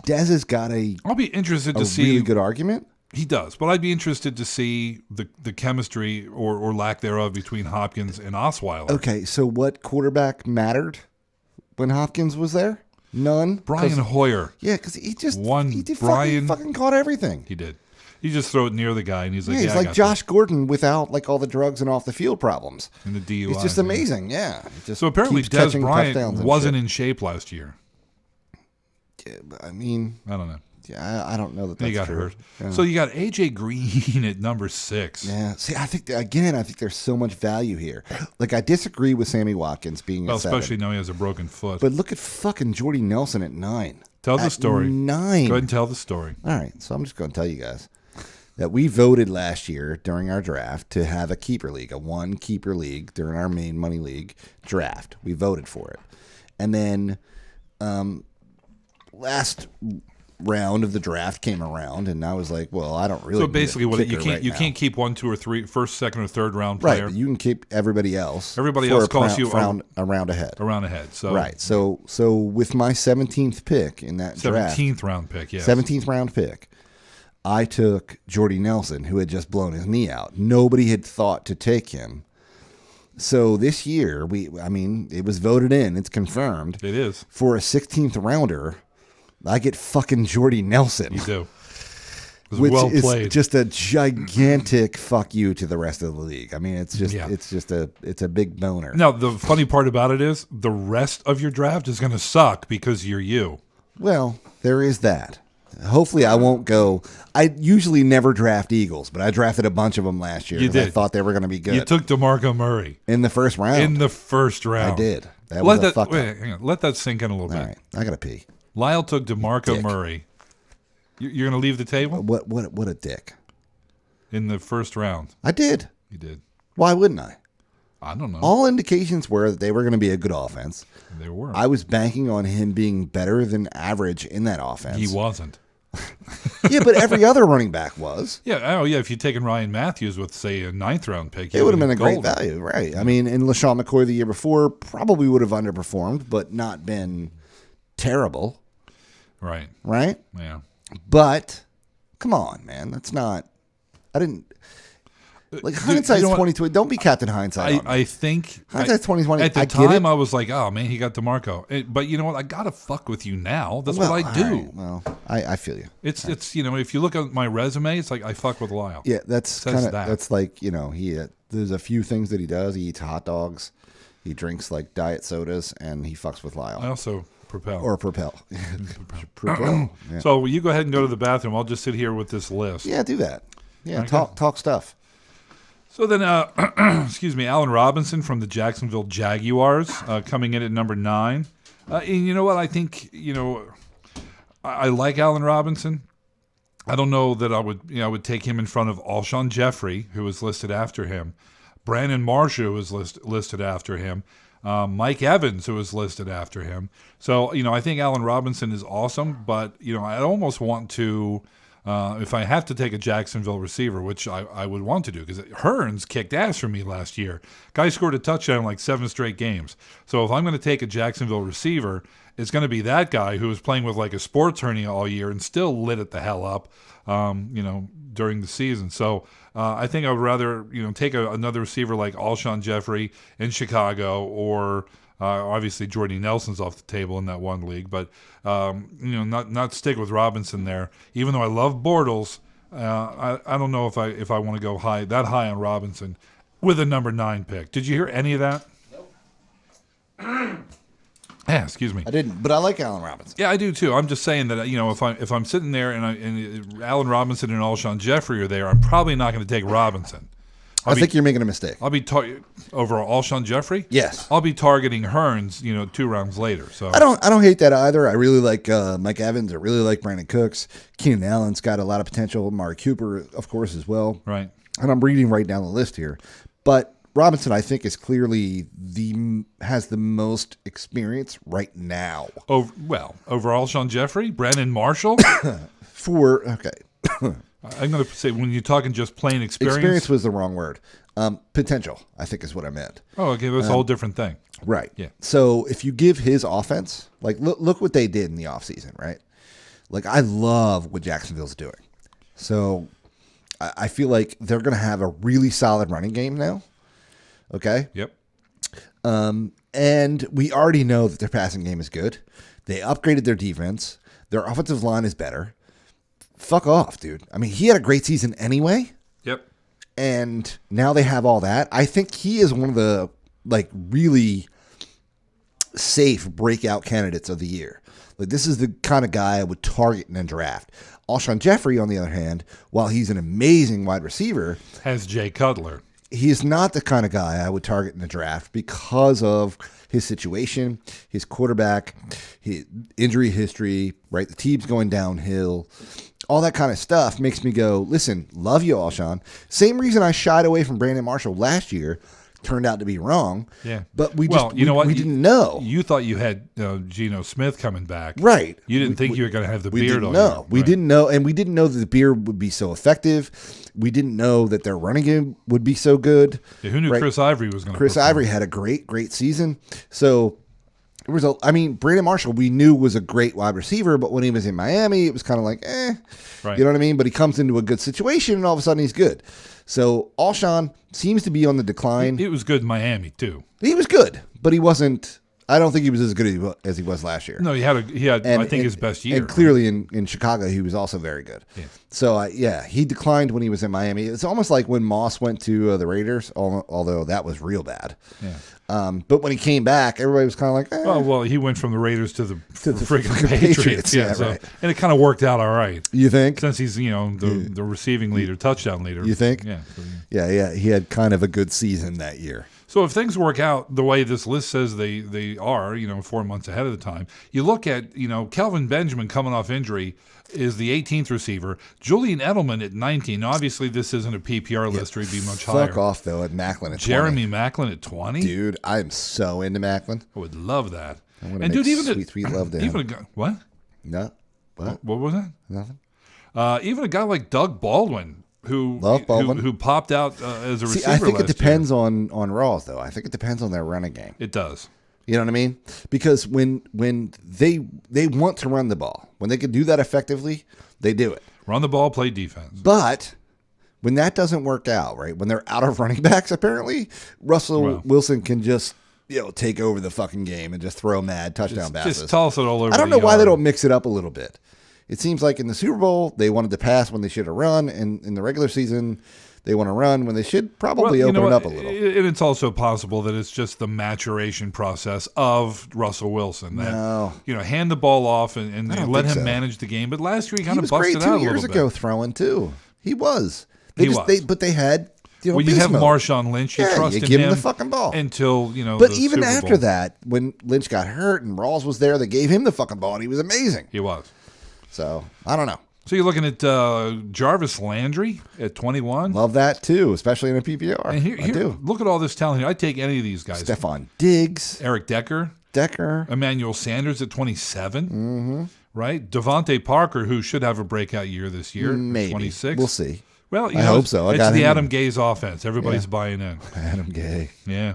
Dez has got I'll be interested to see a really good argument. He does, but I'd be interested to see the chemistry or lack thereof between Hopkins and Osweiler. Okay, so what quarterback mattered when Hopkins was there? None. Brian Hoyer. Yeah, because he fucking caught everything. He did. You just throw it near the guy, and he's like, he's like Josh Gordon without all the drugs and off the field problems. And the DUI. It's just amazing, yeah. So apparently Dez Bryant wasn't in shape last year. Yeah, I mean, I don't know. Yeah, I don't know that that's he got true. hurt. Yeah. So you got A.J. Green at number 6. Yeah. See, I think there's so much value here. Like, I disagree with Sammy Watkins being at 7. Especially now he has a broken foot. But look at fucking Jordy Nelson at 9. Tell the story. 9. Go ahead and tell the story. All right. So I'm just going to tell you guys that we voted last year during our draft to have a keeper league, a 1 keeper league during our main money league draft. We voted for it. And then last round of the draft came around, and I was like, well, I don't really. So basically, you can't keep 1, 2, or 3 first, second, or third round player. Right, but you can keep everybody else. Everybody else calls you a round ahead. A round ahead. So right. So with my 17th pick in that 17th round pick, yes. 17th round pick, I took Jordy Nelson, who had just blown his knee out. Nobody had thought to take him. So this year, it was voted in. It's confirmed. It is. For a 16th rounder, I get fucking Jordy Nelson. You do. Which well is played. Just a gigantic fuck you to the rest of the league. I mean, it's a big boner. Now, the funny part about it is the rest of your draft is going to suck because you're you. Well, there is that. Hopefully I won't go. I usually never draft Eagles, but I drafted a bunch of them last year. You did. I thought they were going to be good. You took DeMarco Murray. In the first round. I did. That was a fuck up. Hang on. Let that sink in a little bit. All right. I got to pee. Lyle took DeMarco Murray. You're going to leave the table? What a dick. In the first round. I did. You did. Why wouldn't I? I don't know. All indications were that they were going to be a good offense. They were. I was banking on him being better than average in that offense. He wasn't. Yeah, but every other running back was. Yeah, oh yeah. If you'd taken Ryan Matthews with, say, a 9th round pick, it would have been a great value, right? I mean, and LaShawn McCoy the year before probably would have underperformed, but not been terrible. Right. Right? Yeah. But come on, man. That's not. I didn't. Like, hindsight's 2020. Don't be Captain Hindsight. I think hindsight's 2020. At the time, I was like, "Oh man, he got DeMarco." But you know what? I gotta fuck with you now. That's what I do. Right. Well, I feel you. It's if you look at my resume, it's like I fuck with Lyle. Yeah, that's kind of that's like he. There's a few things that he does. He eats hot dogs, he drinks like diet sodas, and he fucks with Lyle. I also propel. Propel. Yeah. So you go ahead and go to the bathroom. I'll just sit here with this list. Yeah, do that. Yeah, okay. talk stuff. So then, excuse me, Allen Robinson from the Jacksonville Jaguars coming in at number 9. And you know what? I think, I like Allen Robinson. I don't know that I would take him in front of Alshon Jeffrey, who was listed after him, Brandon Marshall, who was listed after him, Mike Evans, who was listed after him. So, I think Allen Robinson is awesome, but, I almost want to... if I have to take a Jacksonville receiver, which I would want to do, because Hearns kicked ass for me last year. Guy scored a touchdown in like 7 straight games. So if I'm going to take a Jacksonville receiver, it's going to be that guy who was playing with like a sports hernia all year and still lit it the hell up, during the season. So I think I would rather, take another receiver like Alshon Jeffrey in Chicago, or obviously Jordy Nelson's off the table in that one league, but not stick with Robinson there. Even though I love Bortles, I don't know if I want to go that high on Robinson with a number 9 pick. Did you hear any of that? Nope. Yeah, excuse me. I didn't, but I like Allen Robinson. Yeah, I do too. I'm just saying that if I'm sitting there and Allen Robinson and Alshon Jeffrey are there, I'm probably not going to take Robinson. I think you're making a mistake. I'll be over Alshon Jeffrey. Yes, I'll be targeting Hearns. 2 rounds later. So I don't hate that either. I really like Mike Evans. I really like Brandon Cooks. Keenan Allen's got a lot of potential. Amari Cooper, of course, as well. Right. And I'm reading right down the list here, but Robinson, I think, is clearly has the most experience right now. Over Alshon Jeffrey, Brandon Marshall. Okay. I'm going to say, when you're talking just plain experience. Experience was the wrong word. Potential, I think, is what I meant. Oh, okay. That's a whole different thing. Right. Yeah. So if you give his offense, like, look what they did in the offseason, right? Like, I love what Jacksonville's doing. So I feel like they're going to have a really solid running game now. Okay? Yep. And we already know that their passing game is good. They upgraded their defense. Their offensive line is better. Fuck off, dude. I mean, he had a great season anyway. Yep. And now they have all that. I think he is one of the really safe breakout candidates of the year. Like, this is the kind of guy I would target in a draft. Alshon Jeffrey, on the other hand, while he's an amazing wide receiver, has Jay Cutler. He is not the kind of guy I would target in the draft because of his situation, his quarterback, his injury history, right? The team's going downhill. All that kind of stuff makes me go, listen, love you, Alshon. Same reason I shied away from Brandon Marshall last year. Turned out to be wrong. Yeah. But we didn't know. You thought you had Geno Smith coming back. Right. You didn't think you were going to have the beard on. No, we didn't know. And we didn't know that the beard would be so effective. We didn't know that their running game would be so good. Yeah, who knew Chris Ivory was going to Chris Ivory had a great season. So it was Brandon Marshall we knew was a great wide receiver, but when he was in Miami, it was kind of like, Right. You know what I mean? But he comes into a good situation and all of a sudden he's good. So Alshon seems to be on the decline. It was good in Miami too. He was good, but he wasn't. I don't think he was as good as he was last year. No, he had I think his best year. And clearly in Chicago, he was also very good. Yeah. So he declined when he was in Miami. It's almost like when Moss went to the Raiders, although that was real bad. Yeah. But when he came back, everybody was kind of like, well, he went from the Raiders to the freaking Patriots. Yeah, right. And it kind of worked out all right. You think? Since he's the receiving leader, touchdown leader. You think? Yeah. Yeah. He had kind of a good season that year. So if things work out the way this list says they are, 4 months ahead of the time, you look at, Kelvin Benjamin coming off injury is the 18th receiver. Julian Edelman at 19. Now, obviously, this isn't a PPR list, or he'd be much higher. Fuck off, though, at Macklin at 20. Jeremy Macklin at 20? Dude, I am so into Macklin. I would love that. I want to make even sweet love to him. What? No. What? What was that? Nothing. Even a guy like Doug Baldwin, who popped out as a receiver. I think it depends on Rawls, though. I think it depends on their running game. It does. You know what I mean? Because when they want to run the ball, when they can do that effectively, they do it. Run the ball, play defense. But when that doesn't work out, right? When they're out of running backs, apparently Russell Wilson can just take over the fucking game and just throw mad touchdown passes. Just toss it all over. I don't know why they don't mix it up a little bit. It seems like in the Super Bowl they wanted to pass when they should have run, and in the regular season they want to run when they should probably open it up a little. And it's also possible that it's just the maturation process of Russell Wilson. That, hand the ball off and let him manage the game. But last year he kind of busted out a little bit. He was great 2 years ago throwing too. He was. But they had. You have Marshawn Lynch. You trust you give him the fucking ball until But even after that, when Lynch got hurt and Rawls was there, they gave him the fucking ball, and he was amazing. He was. So I don't know. So you're looking at Jarvis Landry at 21. Love that too, especially in a PPR. And I do. Look at all this talent here. I'd take any of these guys. Stephon Diggs, Eric Decker, Emmanuel Sanders at 27. Mm-hmm. Right, Devontae Parker, who should have a breakout year this year. Maybe 26. We'll see. Well, I hope so. It's the Adam Gase offense. Everybody's buying in. Adam Gase. Yeah.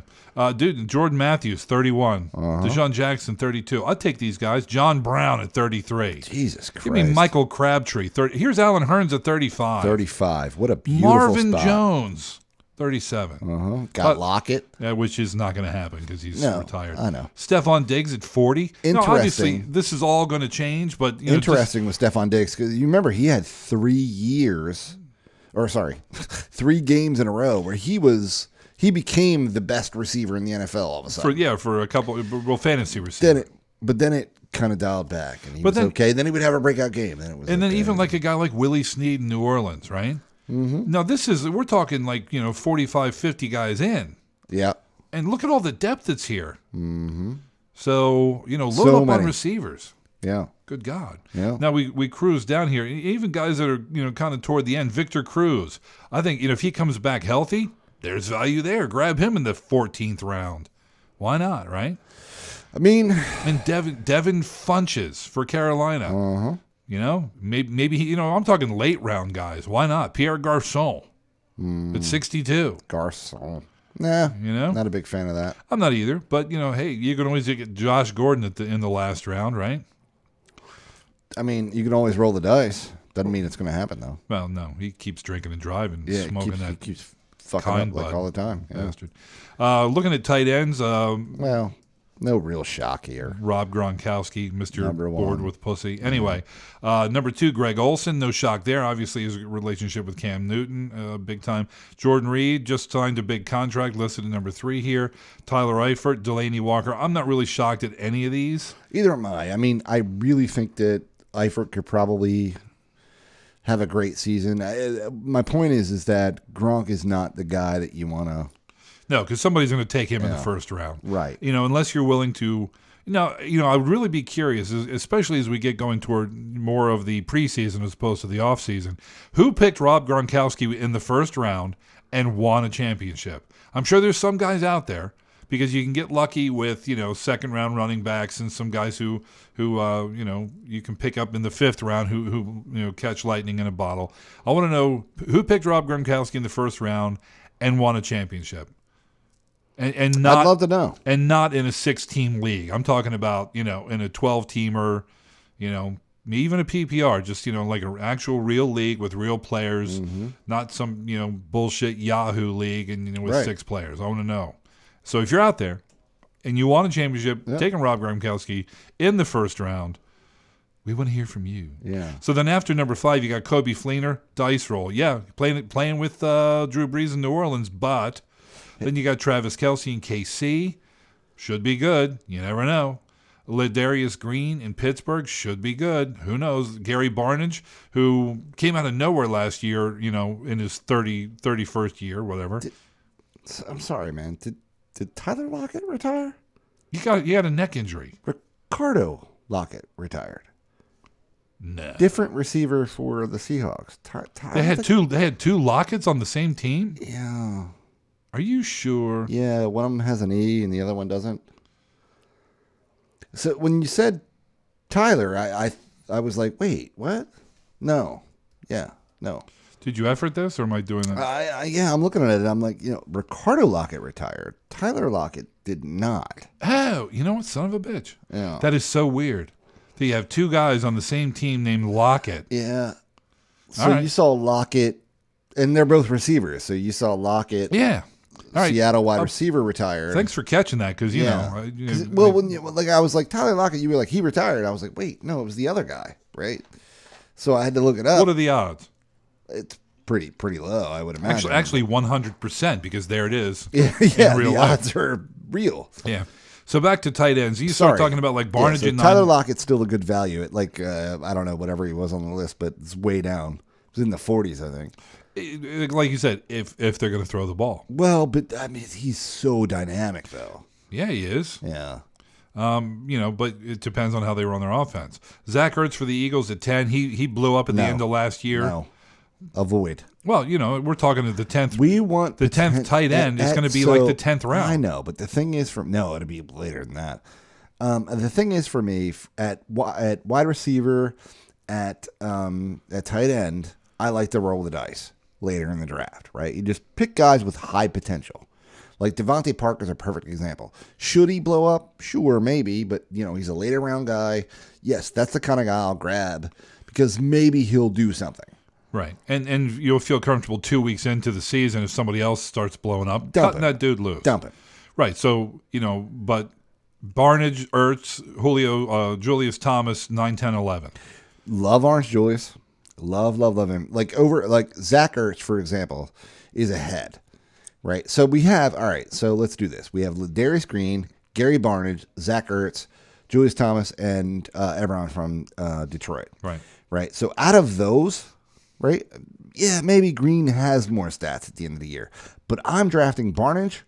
Jordan Matthews, 31. Deshaun Jackson, 32. I'll take these guys. John Brown at 33. Jesus Christ. Give me Michael Crabtree. 30. Here's Alan Hearns at 35. 35. What a beautiful Marvin spot. Jones, 37. Got Lockett. Which is not going to happen because he's retired. I know. Stephon Diggs at 40. Interesting. Obviously, this is all going to change, but interesting with Stephon Diggs, because you remember he had 3 games in a row where he became the best receiver in the NFL all of a sudden. For a couple, fantasy receiver. Then it kind of dialed back, and he was okay. Then he would have a breakout game. Then even like a guy like Willie Snead in New Orleans, right? Mm-hmm. Now we're talking like 45, 50 guys in. Yeah. And look at all the depth that's here. Mm-hmm. So load up on receivers. Yeah. Good God. Yeah. Now we cruise down here. Even guys that are kind of toward the end. Victor Cruz. I think if he comes back healthy, there's value there. Grab him in the 14th round. Why not? Right. I mean, and Devin Funches for Carolina. Maybe he, I'm talking late round guys. Why not? Pierre Garçon at 62. Garçon. Nah, not a big fan of that. I'm not either. But hey, you can always get Josh Gordon in the last round, right? I mean, you can always roll the dice. Doesn't mean it's going to happen, though. Well, no, he keeps drinking and driving, smoking he that. Keeps fucking up like all the time. Yeah. Bastard. Looking at tight ends. Well, no real shock here. Rob Gronkowski, Mr. Number one. Bored with Pussy. Anyway, number 2, Greg Olsen. No shock there. Obviously, his relationship with Cam Newton, big time. Jordan Reed just signed a big contract, listed at number 3 here. Tyler Eifert, Delaney Walker. I'm not really shocked at any of these. Either am I. I mean, I really think that Eifert could probably have a great season. My point is that Gronk is not the guy that you want to. No, because somebody's going to take him in the first round. Right. Unless you're willing to. I would really be curious, especially as we get going toward more of the preseason as opposed to the offseason. Who picked Rob Gronkowski in the first round and won a championship? I'm sure there's some guys out there, because you can get lucky with, second round running backs and some guys who you can pick up in the 5th round who catch lightning in a bottle. I want to know who picked Rob Gronkowski in the first round and won a championship. And not, I'd love to know. And not in a 6-team league. I'm talking about, in a 12-teamer, even a PPR, just, like an actual real league with real players, not some, bullshit Yahoo league and, with 6 players. I want to know. So if you're out there and you want a championship, taking Rob Gronkowski in the first round, we want to hear from you. Yeah. So then after number 5, you got Kobe Fleener, dice roll. Yeah, playing with Drew Brees in New Orleans, but then you got Travis Kelce in KC. Should be good. You never know. Ladarius Green in Pittsburgh should be good. Who knows? Gary Barnidge, who came out of nowhere last year, in his 31st year, whatever. I'm sorry, man. Did Did Tyler Lockett retire? You had a neck injury. Ricardo Lockett retired. No. Different receiver for the Seahawks. They had two Locketts on the same team? Yeah. Are you sure? Yeah, one of them has an E and the other one doesn't. So when you said Tyler, I was like, wait, what? No. Yeah, no. Did you effort this, or am I doing that? Yeah, I'm looking at it. I'm like, Ricardo Lockett retired. Tyler Lockett did not. Oh, you know what? Son of a bitch. Yeah. That is so weird. So you have two guys on the same team named Lockett. Yeah. So All right. you saw Lockett, and they're both receivers. So you saw Lockett. Yeah. All right. Seattle wide receiver retired. Thanks for catching that, because when I was like Tyler Lockett, you were like he retired. I was like, wait, no, it was the other guy, right? So I had to look it up. What are the odds? It's pretty low, I would imagine. Actually, 100%, because there it is. Yeah, in real the life. odds are real. Yeah. So back to tight ends. You start talking about like Barnage and Tyler Lockett's still a good value at like I don't know whatever he was on the list, but it's way down. It was in the 40s, I think. Like you said, if they're going to throw the ball. Well, but I mean, he's so dynamic though. Yeah, he is. Yeah. But it depends on how they run their offense. Zach Ertz for the Eagles at 10. He blew up at the end of last year. No. Avoid. Well, we're talking to the 10th. We want the 10th tight end is going to be like the 10th round. I know, but the thing is, it'll be later than that. The thing is, for me, at wide receiver, at tight end, I like to roll the dice later in the draft. Right, you just pick guys with high potential. Like Devontae Parker's a perfect example. Should he blow up? Sure, maybe, but he's a later round guy. Yes, that's the kind of guy I'll grab because maybe he'll do something. Right, and you'll feel comfortable 2 weeks into the season if somebody else starts blowing up, cutting that dude loose. Dump it. Right, so, but Barnage, Ertz, Julio, Julius Thomas, 9, 10, 11. Love Orange Julius. Love him. Like Zach Ertz, for example, is ahead. Right, so we have, all right, so let's do this. We have Ladarius Green, Gary Barnage, Zach Ertz, Julius Thomas, and Ebron from Detroit. Right, so out of those, right, yeah, maybe Green has more stats at the end of the year, but I'm drafting Barnage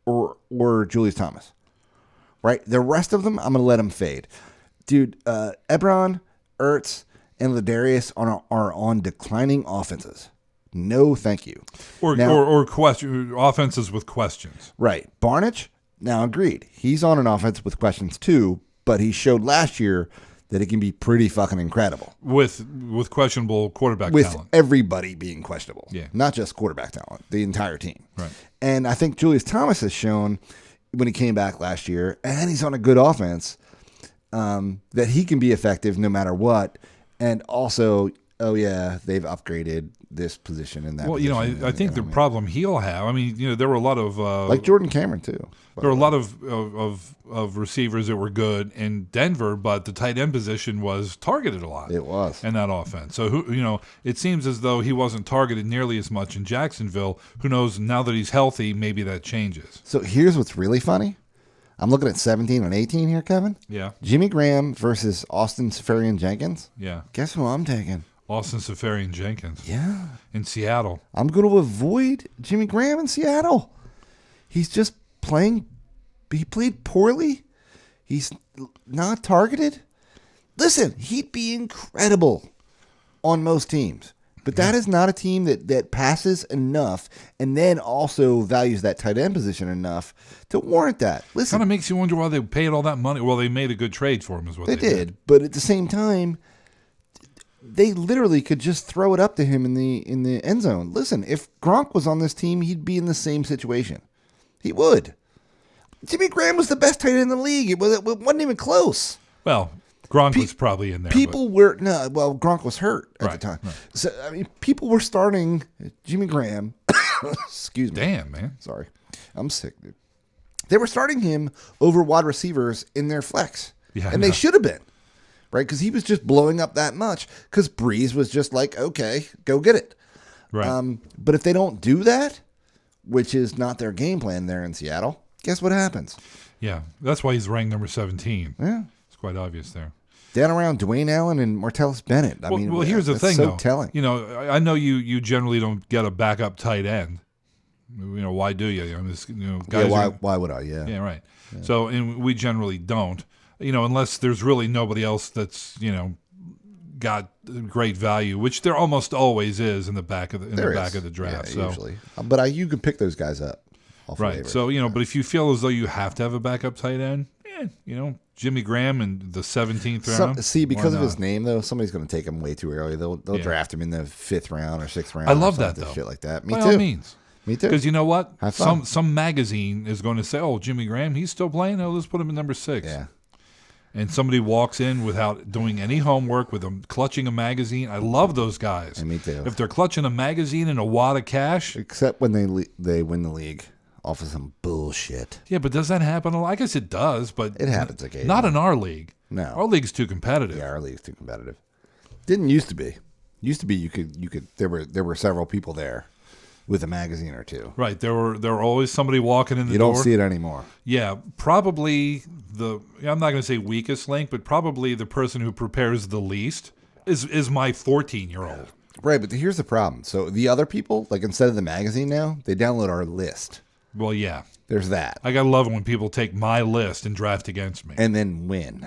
or Julius Thomas. Right, the rest of them, I'm going to let them fade. Dude, Ebron, Ertz, and Ladarius are on declining offenses. No, thank you. Or question offenses with questions. Right. Barnage, now agreed. He's on an offense with questions too, but he showed last year that it can be pretty fucking incredible. With questionable quarterback with talent. Everybody being questionable. Yeah. Not just quarterback talent, the entire team. Right. And I think Julius Thomas has shown when he came back last year, and he's on a good offense, that he can be effective no matter what. And also, they've upgraded this position and that. Well, position. I think the problem he'll have. There were a lot of like Jordan Cameron too. There were a lot of receivers that were good in Denver, but the tight end position was targeted a lot. It was in that offense. So it seems as though he wasn't targeted nearly as much in Jacksonville. Who knows? Now that he's healthy, maybe that changes. So here's what's really funny. I'm looking at 17 and 18 here, Kevin. Yeah. Jimmy Graham versus Austin Seferian-Jenkins. Yeah. Guess who I'm taking? Austin Seferian-Jenkins. Yeah. In Seattle. I'm going to avoid Jimmy Graham in Seattle. He's just playing. He played poorly. He's not targeted. Listen, he'd be incredible on most teams. But that is not a team that passes enough and then also values that tight end position enough to warrant that. Listen, kind of makes you wonder why they paid all that money. Well, they made a good trade for him, is what they did. But at the same time, they literally could just throw it up to him in the end zone. Listen, if Gronk was on this team, he'd be in the same situation. He would. Jimmy Graham was the best tight end in the league. It wasn't even close. Well, Gronk was probably in there. Gronk was hurt at the time. Right. So, people were starting Jimmy Graham. Excuse me. Damn, man. Sorry. I'm sick, dude. They were starting him over wide receivers in their flex. Yeah, and they should have been. Right? Because he was just blowing up that much. Because Breeze was just like, okay, go get it. Right. But if they don't do that, which is not their game plan there in Seattle, guess what happens? Yeah. That's why he's ranked number 17. Yeah. It's quite obvious there. Down around Dwayne Allen and Martellus Bennett. Well, here's the thing, so though. Telling. I know you generally don't get a backup tight end. Why do you? Guys why would I? Yeah. Yeah, right. Yeah. So, and we generally don't, unless there's really nobody else that's, got great value, which there almost always is in the back of the draft. Yeah, so usually. But you can pick those guys up. Right. So, but if you feel as though you have to have a backup tight end, Jimmy Graham in the 17th round. Because of his name, though, somebody's going to take him way too early. They'll draft him in the 5th round or 6th round. I love that, though. Shit like that. Me too. All means. Me too. Because you know what? Some magazine is going to say, "Oh, Jimmy Graham, he's still playing. Oh, let's put him in number 6." Yeah. And somebody walks in without doing any homework, with them clutching a magazine. I love those guys. And me too. If they're clutching a magazine and a wad of cash, except when they win the league off of some bullshit. Yeah, but does that happen a lot? I guess it does, but it happens occasionally. Not in our league. No, our league's too competitive. Yeah, our league's too competitive. Didn't used to be. Used to be you could. There were several people there with a magazine or two. Right. There were always somebody walking in the door. You don't see it anymore. Yeah, probably I'm not going to say weakest link, but probably the person who prepares the least is my 14-year-old. Right, but here's the problem. So the other people, like instead of the magazine now, they download our list. Well, yeah. There's that. I gotta love it when people take my list and draft against me. And then win.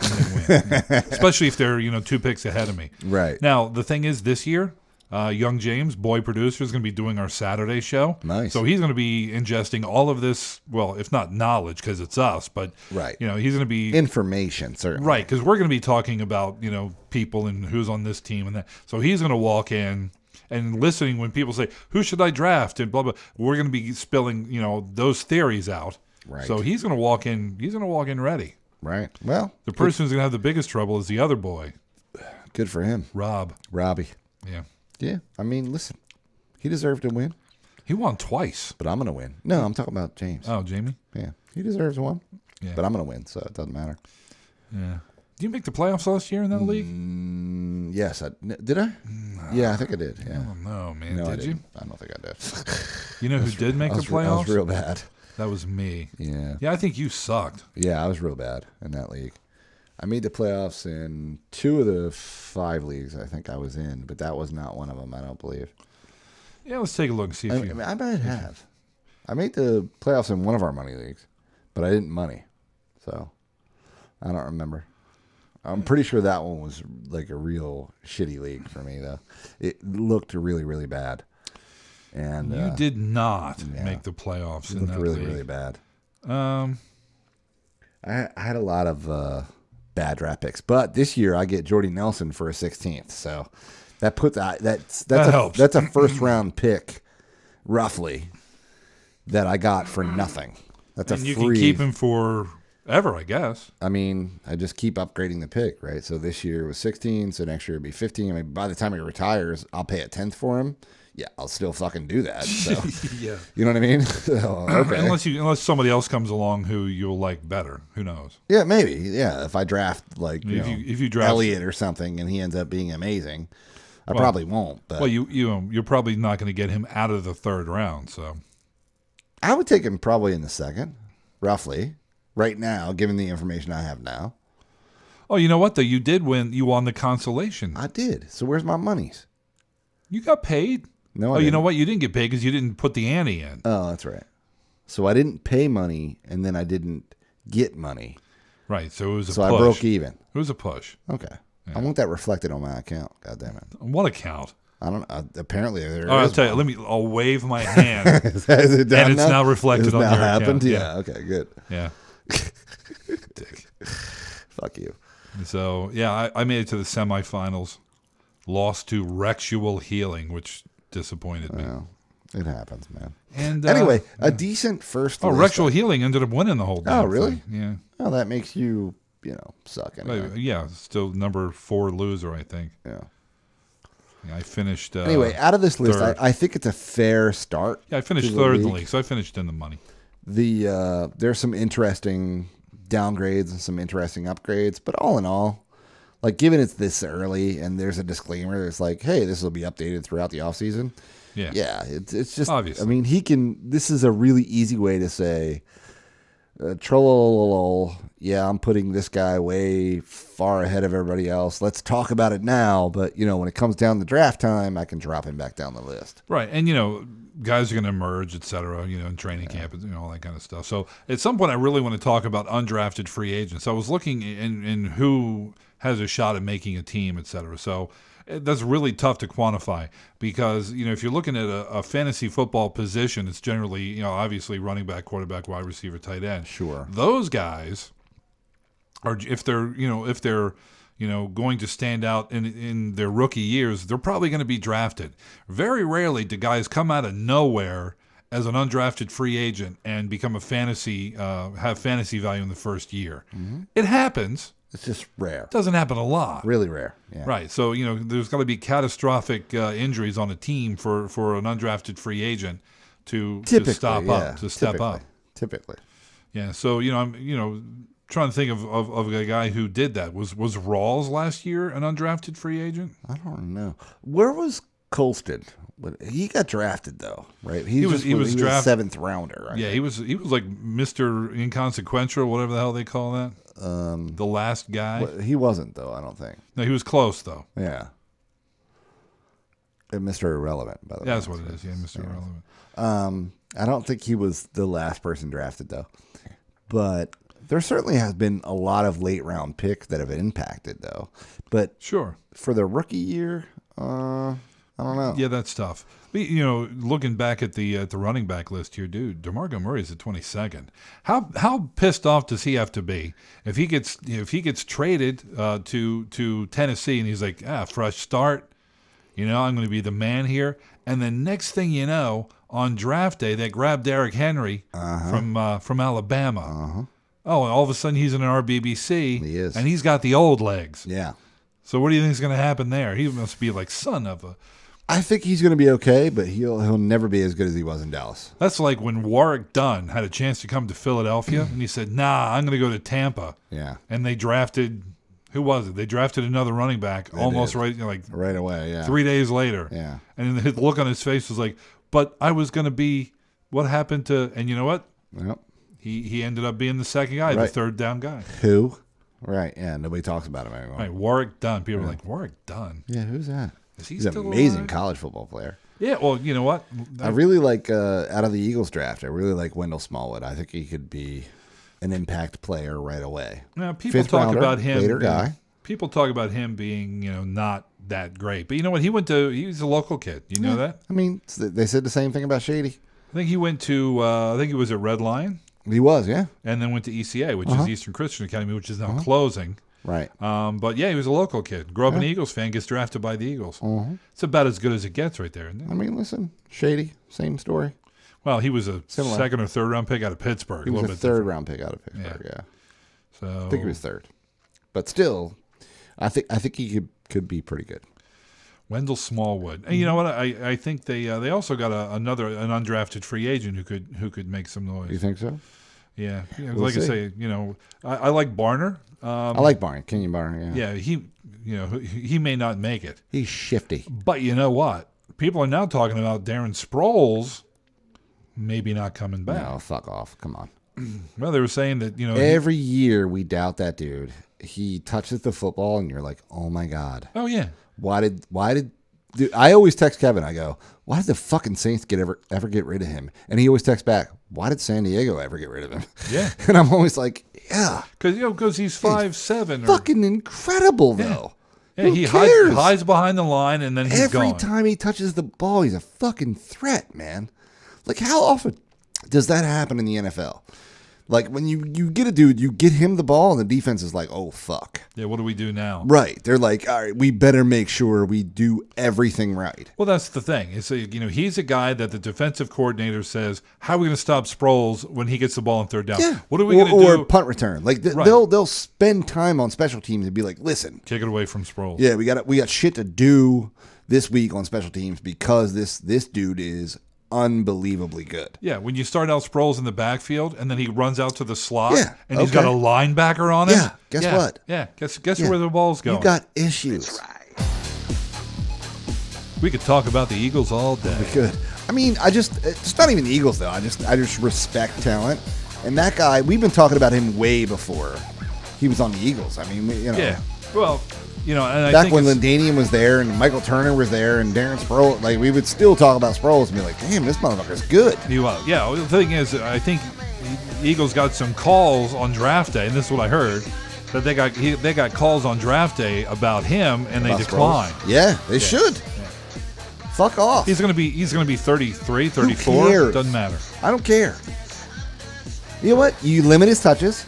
Yeah. Especially if they're 2 picks ahead of me. Right. Now, the thing is, this year, Young James, boy producer, is going to be doing our Saturday show. Nice. So he's going to be ingesting all of this, well, if not knowledge, because it's us, but right. He's going to be... information, certainly. Right, because we're going to be talking about, people and who's on this team and that. So he's going to walk in and listening when people say, who should I draft? And blah, blah. We're going to be spilling, those theories out. Right. So he's going to walk in. He's going to walk in ready. Right. Well, the person who's going to have the biggest trouble is the other boy. Good for him. Robbie. Yeah. Yeah. I mean, listen, he deserved to win. He won twice. But I'm going to win. No, I'm talking about James. Oh, Jamie? Yeah. He deserves one. Yeah. But I'm going to win, so it doesn't matter. Yeah. Did you make the playoffs last year in that league? Yes. Did I? No. Yeah, I think I did. Yeah. I don't know, man. No, did you? I don't think I did. You know who did make the playoffs? I was real bad. That was me. Yeah. Yeah, I think you sucked. Yeah, I was real bad in that league. I made the playoffs in 2 of the 5 leagues I think I was in, but that was not one of them, I don't believe. Yeah, let's take a look and see if I might have. I made the playoffs in one of our money leagues, but I didn't money. So, I don't remember. I'm pretty sure that one was like a real shitty league for me, though. It looked really, really bad. And you did not make the playoffs in that really, league. really bad. I had a lot of bad draft picks, but this year I get Jordy Nelson for a 16th, so that puts that's a first round pick, roughly, that I got for nothing. That's and you can keep him for ever, I guess. I mean, I just keep upgrading the pick, right? So this year it was 16, so next year it'll be 15. I mean, by the time he retires, I'll pay a 10th for him. Yeah, I'll still fucking do that. So. Yeah, you know what I mean? So, okay. Unless somebody else comes along who you'll like better, who knows? Yeah, maybe. Yeah, if I draft if you draft Elliott or something and he ends up being amazing, I probably won't. But you're probably not going to get him out of the 3rd round. So I would take him probably in the 2nd, roughly. Right now, given the information I have now. Oh, you know what though? You did win. You won the consolation. I did. So where's my monies? You got paid. No, you know what? You didn't get paid because you didn't put the ante in. Oh, that's right. So I didn't pay money, and then I didn't get money. Right. So it was a push. So I broke even. It was a push. Okay. Yeah. I want that reflected on my account. God damn it. What account? I don't know. Apparently there is. I'll tell you. I'll wave my hand. Is it done and it's now reflected on your happened? account. Yeah. Okay, good. Yeah. Dick. Fuck you. So, yeah, I made it to the semifinals. Lost to Rexual Healing, which disappointed me. Well, it happens, man. And anyway, a decent first. Oh, Rexual Healing ended up winning the whole damn Oh, really? thing. Yeah. Oh, that makes you, suck anyway. Yeah, still number 4 loser, I think. Yeah. I finished. Anyway, out of this list, I think it's a fair start. Yeah, I finished 3rd in the league, so I finished in the money. There's some interesting downgrades and some interesting upgrades, but all in all, like given it's this early and there's a disclaimer that's like, hey, this will be updated throughout the offseason. Yeah, it's just obvious. I mean, this is a really easy way to say, trollolol, yeah, I'm putting this guy way far ahead of everybody else. Let's talk about it now, but when it comes down to draft time, I can drop him back down the list. Right, and guys are going to emerge, et cetera, in training camp and all that kind of stuff. So at some point, I really want to talk about undrafted free agents. I was looking in who has a shot at making a team, et cetera. So that's really tough to quantify because, if you're looking at a fantasy football position, it's generally, obviously running back, quarterback, wide receiver, tight end. Sure. Those guys are, if they're going to stand out in their rookie years, they're probably going to be drafted. Very rarely do guys come out of nowhere as an undrafted free agent and become have fantasy value in the first year. Mm-hmm. It happens. It's just rare. It doesn't happen a lot. Really rare. Yeah. Right. So, there's got to be catastrophic injuries on a team for an undrafted free agent to step up. Typically. Yeah. So, I'm trying to think of a guy who did that. Was Rawls last year an undrafted free agent? I don't know. Where was Colston? He got drafted though, right? He was drafted a seventh rounder. Yeah, he was like Mr. Inconsequential, whatever the hell they call that. The last guy. Well, he wasn't though. I don't think. No, he was close though. Yeah. And Mr. Irrelevant, by the way. That's what it is. Yeah, Mr. Irrelevant. I don't think he was the last person drafted though, but there certainly has been a lot of late round picks that have impacted though. But sure, for the rookie year, I don't know. Yeah, that's tough. But, looking back at the running back list here, dude, DeMarco Murray's at 22nd. How pissed off does he have to be if he gets traded to Tennessee and he's like, fresh start, I'm going to be the man here, and then next thing you know, on draft day they grab Derrick Henry from Alabama. Oh, and all of a sudden he's in an RBBC. He is, and he's got the old legs. Yeah. So what do you think is going to happen there? He must be like son of a. I think he's going to be okay, but he'll never be as good as he was in Dallas. That's like when Warwick Dunn had a chance to come to Philadelphia, and he said, "Nah, I'm going to go to Tampa." Yeah. And they drafted, who was it? They drafted another running back almost right away. Yeah. 3 days later. Yeah. And the look on his face was like, "But I was going to be what happened to?" And you know what? Yep. He ended up being the second guy, the third down guy. Who? Right. Yeah. Nobody talks about him anymore. Right. Warwick Dunn. People are like, Warwick Dunn. Yeah. Who's that? He's an amazing college football player. Yeah, well, you know what? I really like, out of the Eagles draft, I really like Wendell Smallwood. I think he could be an impact player right away. Now, people talk about him. Later guy. People talk about him being, not that great. But you know what? He's a local kid. You know that? I mean, they said the same thing about Shady. I think he went to, he was at Red Lion. He was, yeah. And then went to ECA, which is Eastern Christian Academy, which is now closing. Right. But yeah, he was a local kid. Grew up an Eagles fan, gets drafted by the Eagles. It's about as good as it gets right there, isn't it? I mean, listen, Shady, same story. Well, he was a second or third round pick out of Pittsburgh. He was a third round pick out of Pittsburgh, yeah. So I think he was third. But still, I think he could be pretty good. Wendell Smallwood. And you know what? I think they also got an undrafted free agent who could make some noise. You think so? Yeah. Like I say, I like Barner. I like Barner, Kenyon Barner. Yeah. He may not make it. He's shifty. But you know what? People are now talking about Darren Sproles maybe not coming back. No, fuck off. Come on. Well, they were saying that every year we doubt that dude. He touches the football, and you're like, oh my god. Oh yeah. Why did? Dude, I always text Kevin. I go, why did the fucking Saints ever get rid of him? And he always texts back, why did San Diego ever get rid of him? Yeah. And I'm always like, yeah, because he's 5'7". Fucking incredible though. Yeah, he hides behind the line, and then he's gone. Every time he touches the ball, he's a fucking threat, man. Like, how often does that happen in the NFL? Like, when you get a dude, you get him the ball, and the defense is like, oh, fuck. Yeah, what do we do now? Right. They're like, all right, we better make sure we do everything right. Well, that's the thing. It's he's a guy that the defensive coordinator says, how are we going to stop Sproles when he gets the ball on third down? Yeah. What are we going to do? Or punt return. Like, they'll spend time on special teams and be like, listen. Kick it away from Sproles. Yeah, we got shit to do this week on special teams because this dude is unbelievably good. Yeah, when you start out Sproles in the backfield and then he runs out to the slot and he's got a linebacker on him. Yeah, guess what? Yeah, guess where the ball's going. You got issues. We could talk about the Eagles all day. We could. I mean, it's not even the Eagles though. I just respect talent. And that guy, we've been talking about him way before he was on the Eagles. I mean, Yeah. Well, You know, and I back think when Lindanian was there and Michael Turner was there and Darren Sproles, like we would still talk about Sproles and be like, damn, this motherfucker's good. Yeah, the thing is, I think the Eagles got some calls on draft day, and this is what I heard, that they got calls on draft day about him, and they declined. Yeah, they should. Yeah. Fuck off. He's gonna be 33, 34. Who cares? Doesn't matter. I don't care. You know what? You limit his touches,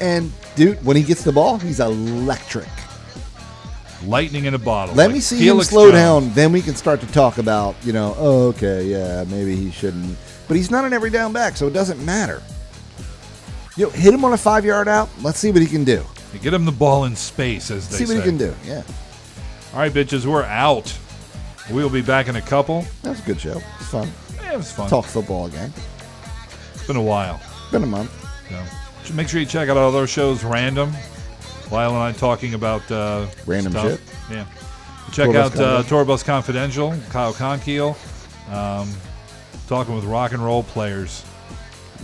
and dude, when he gets the ball, he's electric. Lightning in a bottle. Let me see Felix him slow Jones. down, then we can start to talk about, oh, okay, yeah, maybe he shouldn't. But he's not an every down back, so it doesn't matter. Hit him on a 5-yard out. Let's see what he can do. You get him the ball in space, as they say. See what he can do, yeah. All right, bitches, we're out. We'll be back in a couple. That was a good show. It's fun. Yeah, it was fun. Talk football again. It's been a while. Been a month. So, make sure you check out all those shows, Random. Lyle and I talking about random stuff. shit. Yeah. Check out Tour Bus Confidential, Kyle Conkeel, talking with rock and roll players.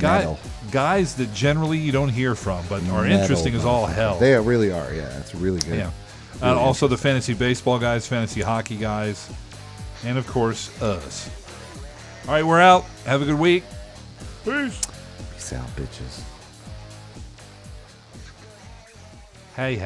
Guys that generally you don't hear from, but are interesting as all hell. They really are, yeah. It's really good. Yeah. And also the fantasy baseball guys, fantasy hockey guys, and, of course, us. All right, we're out. Have a good week. Peace. Peace out, bitches. Hey.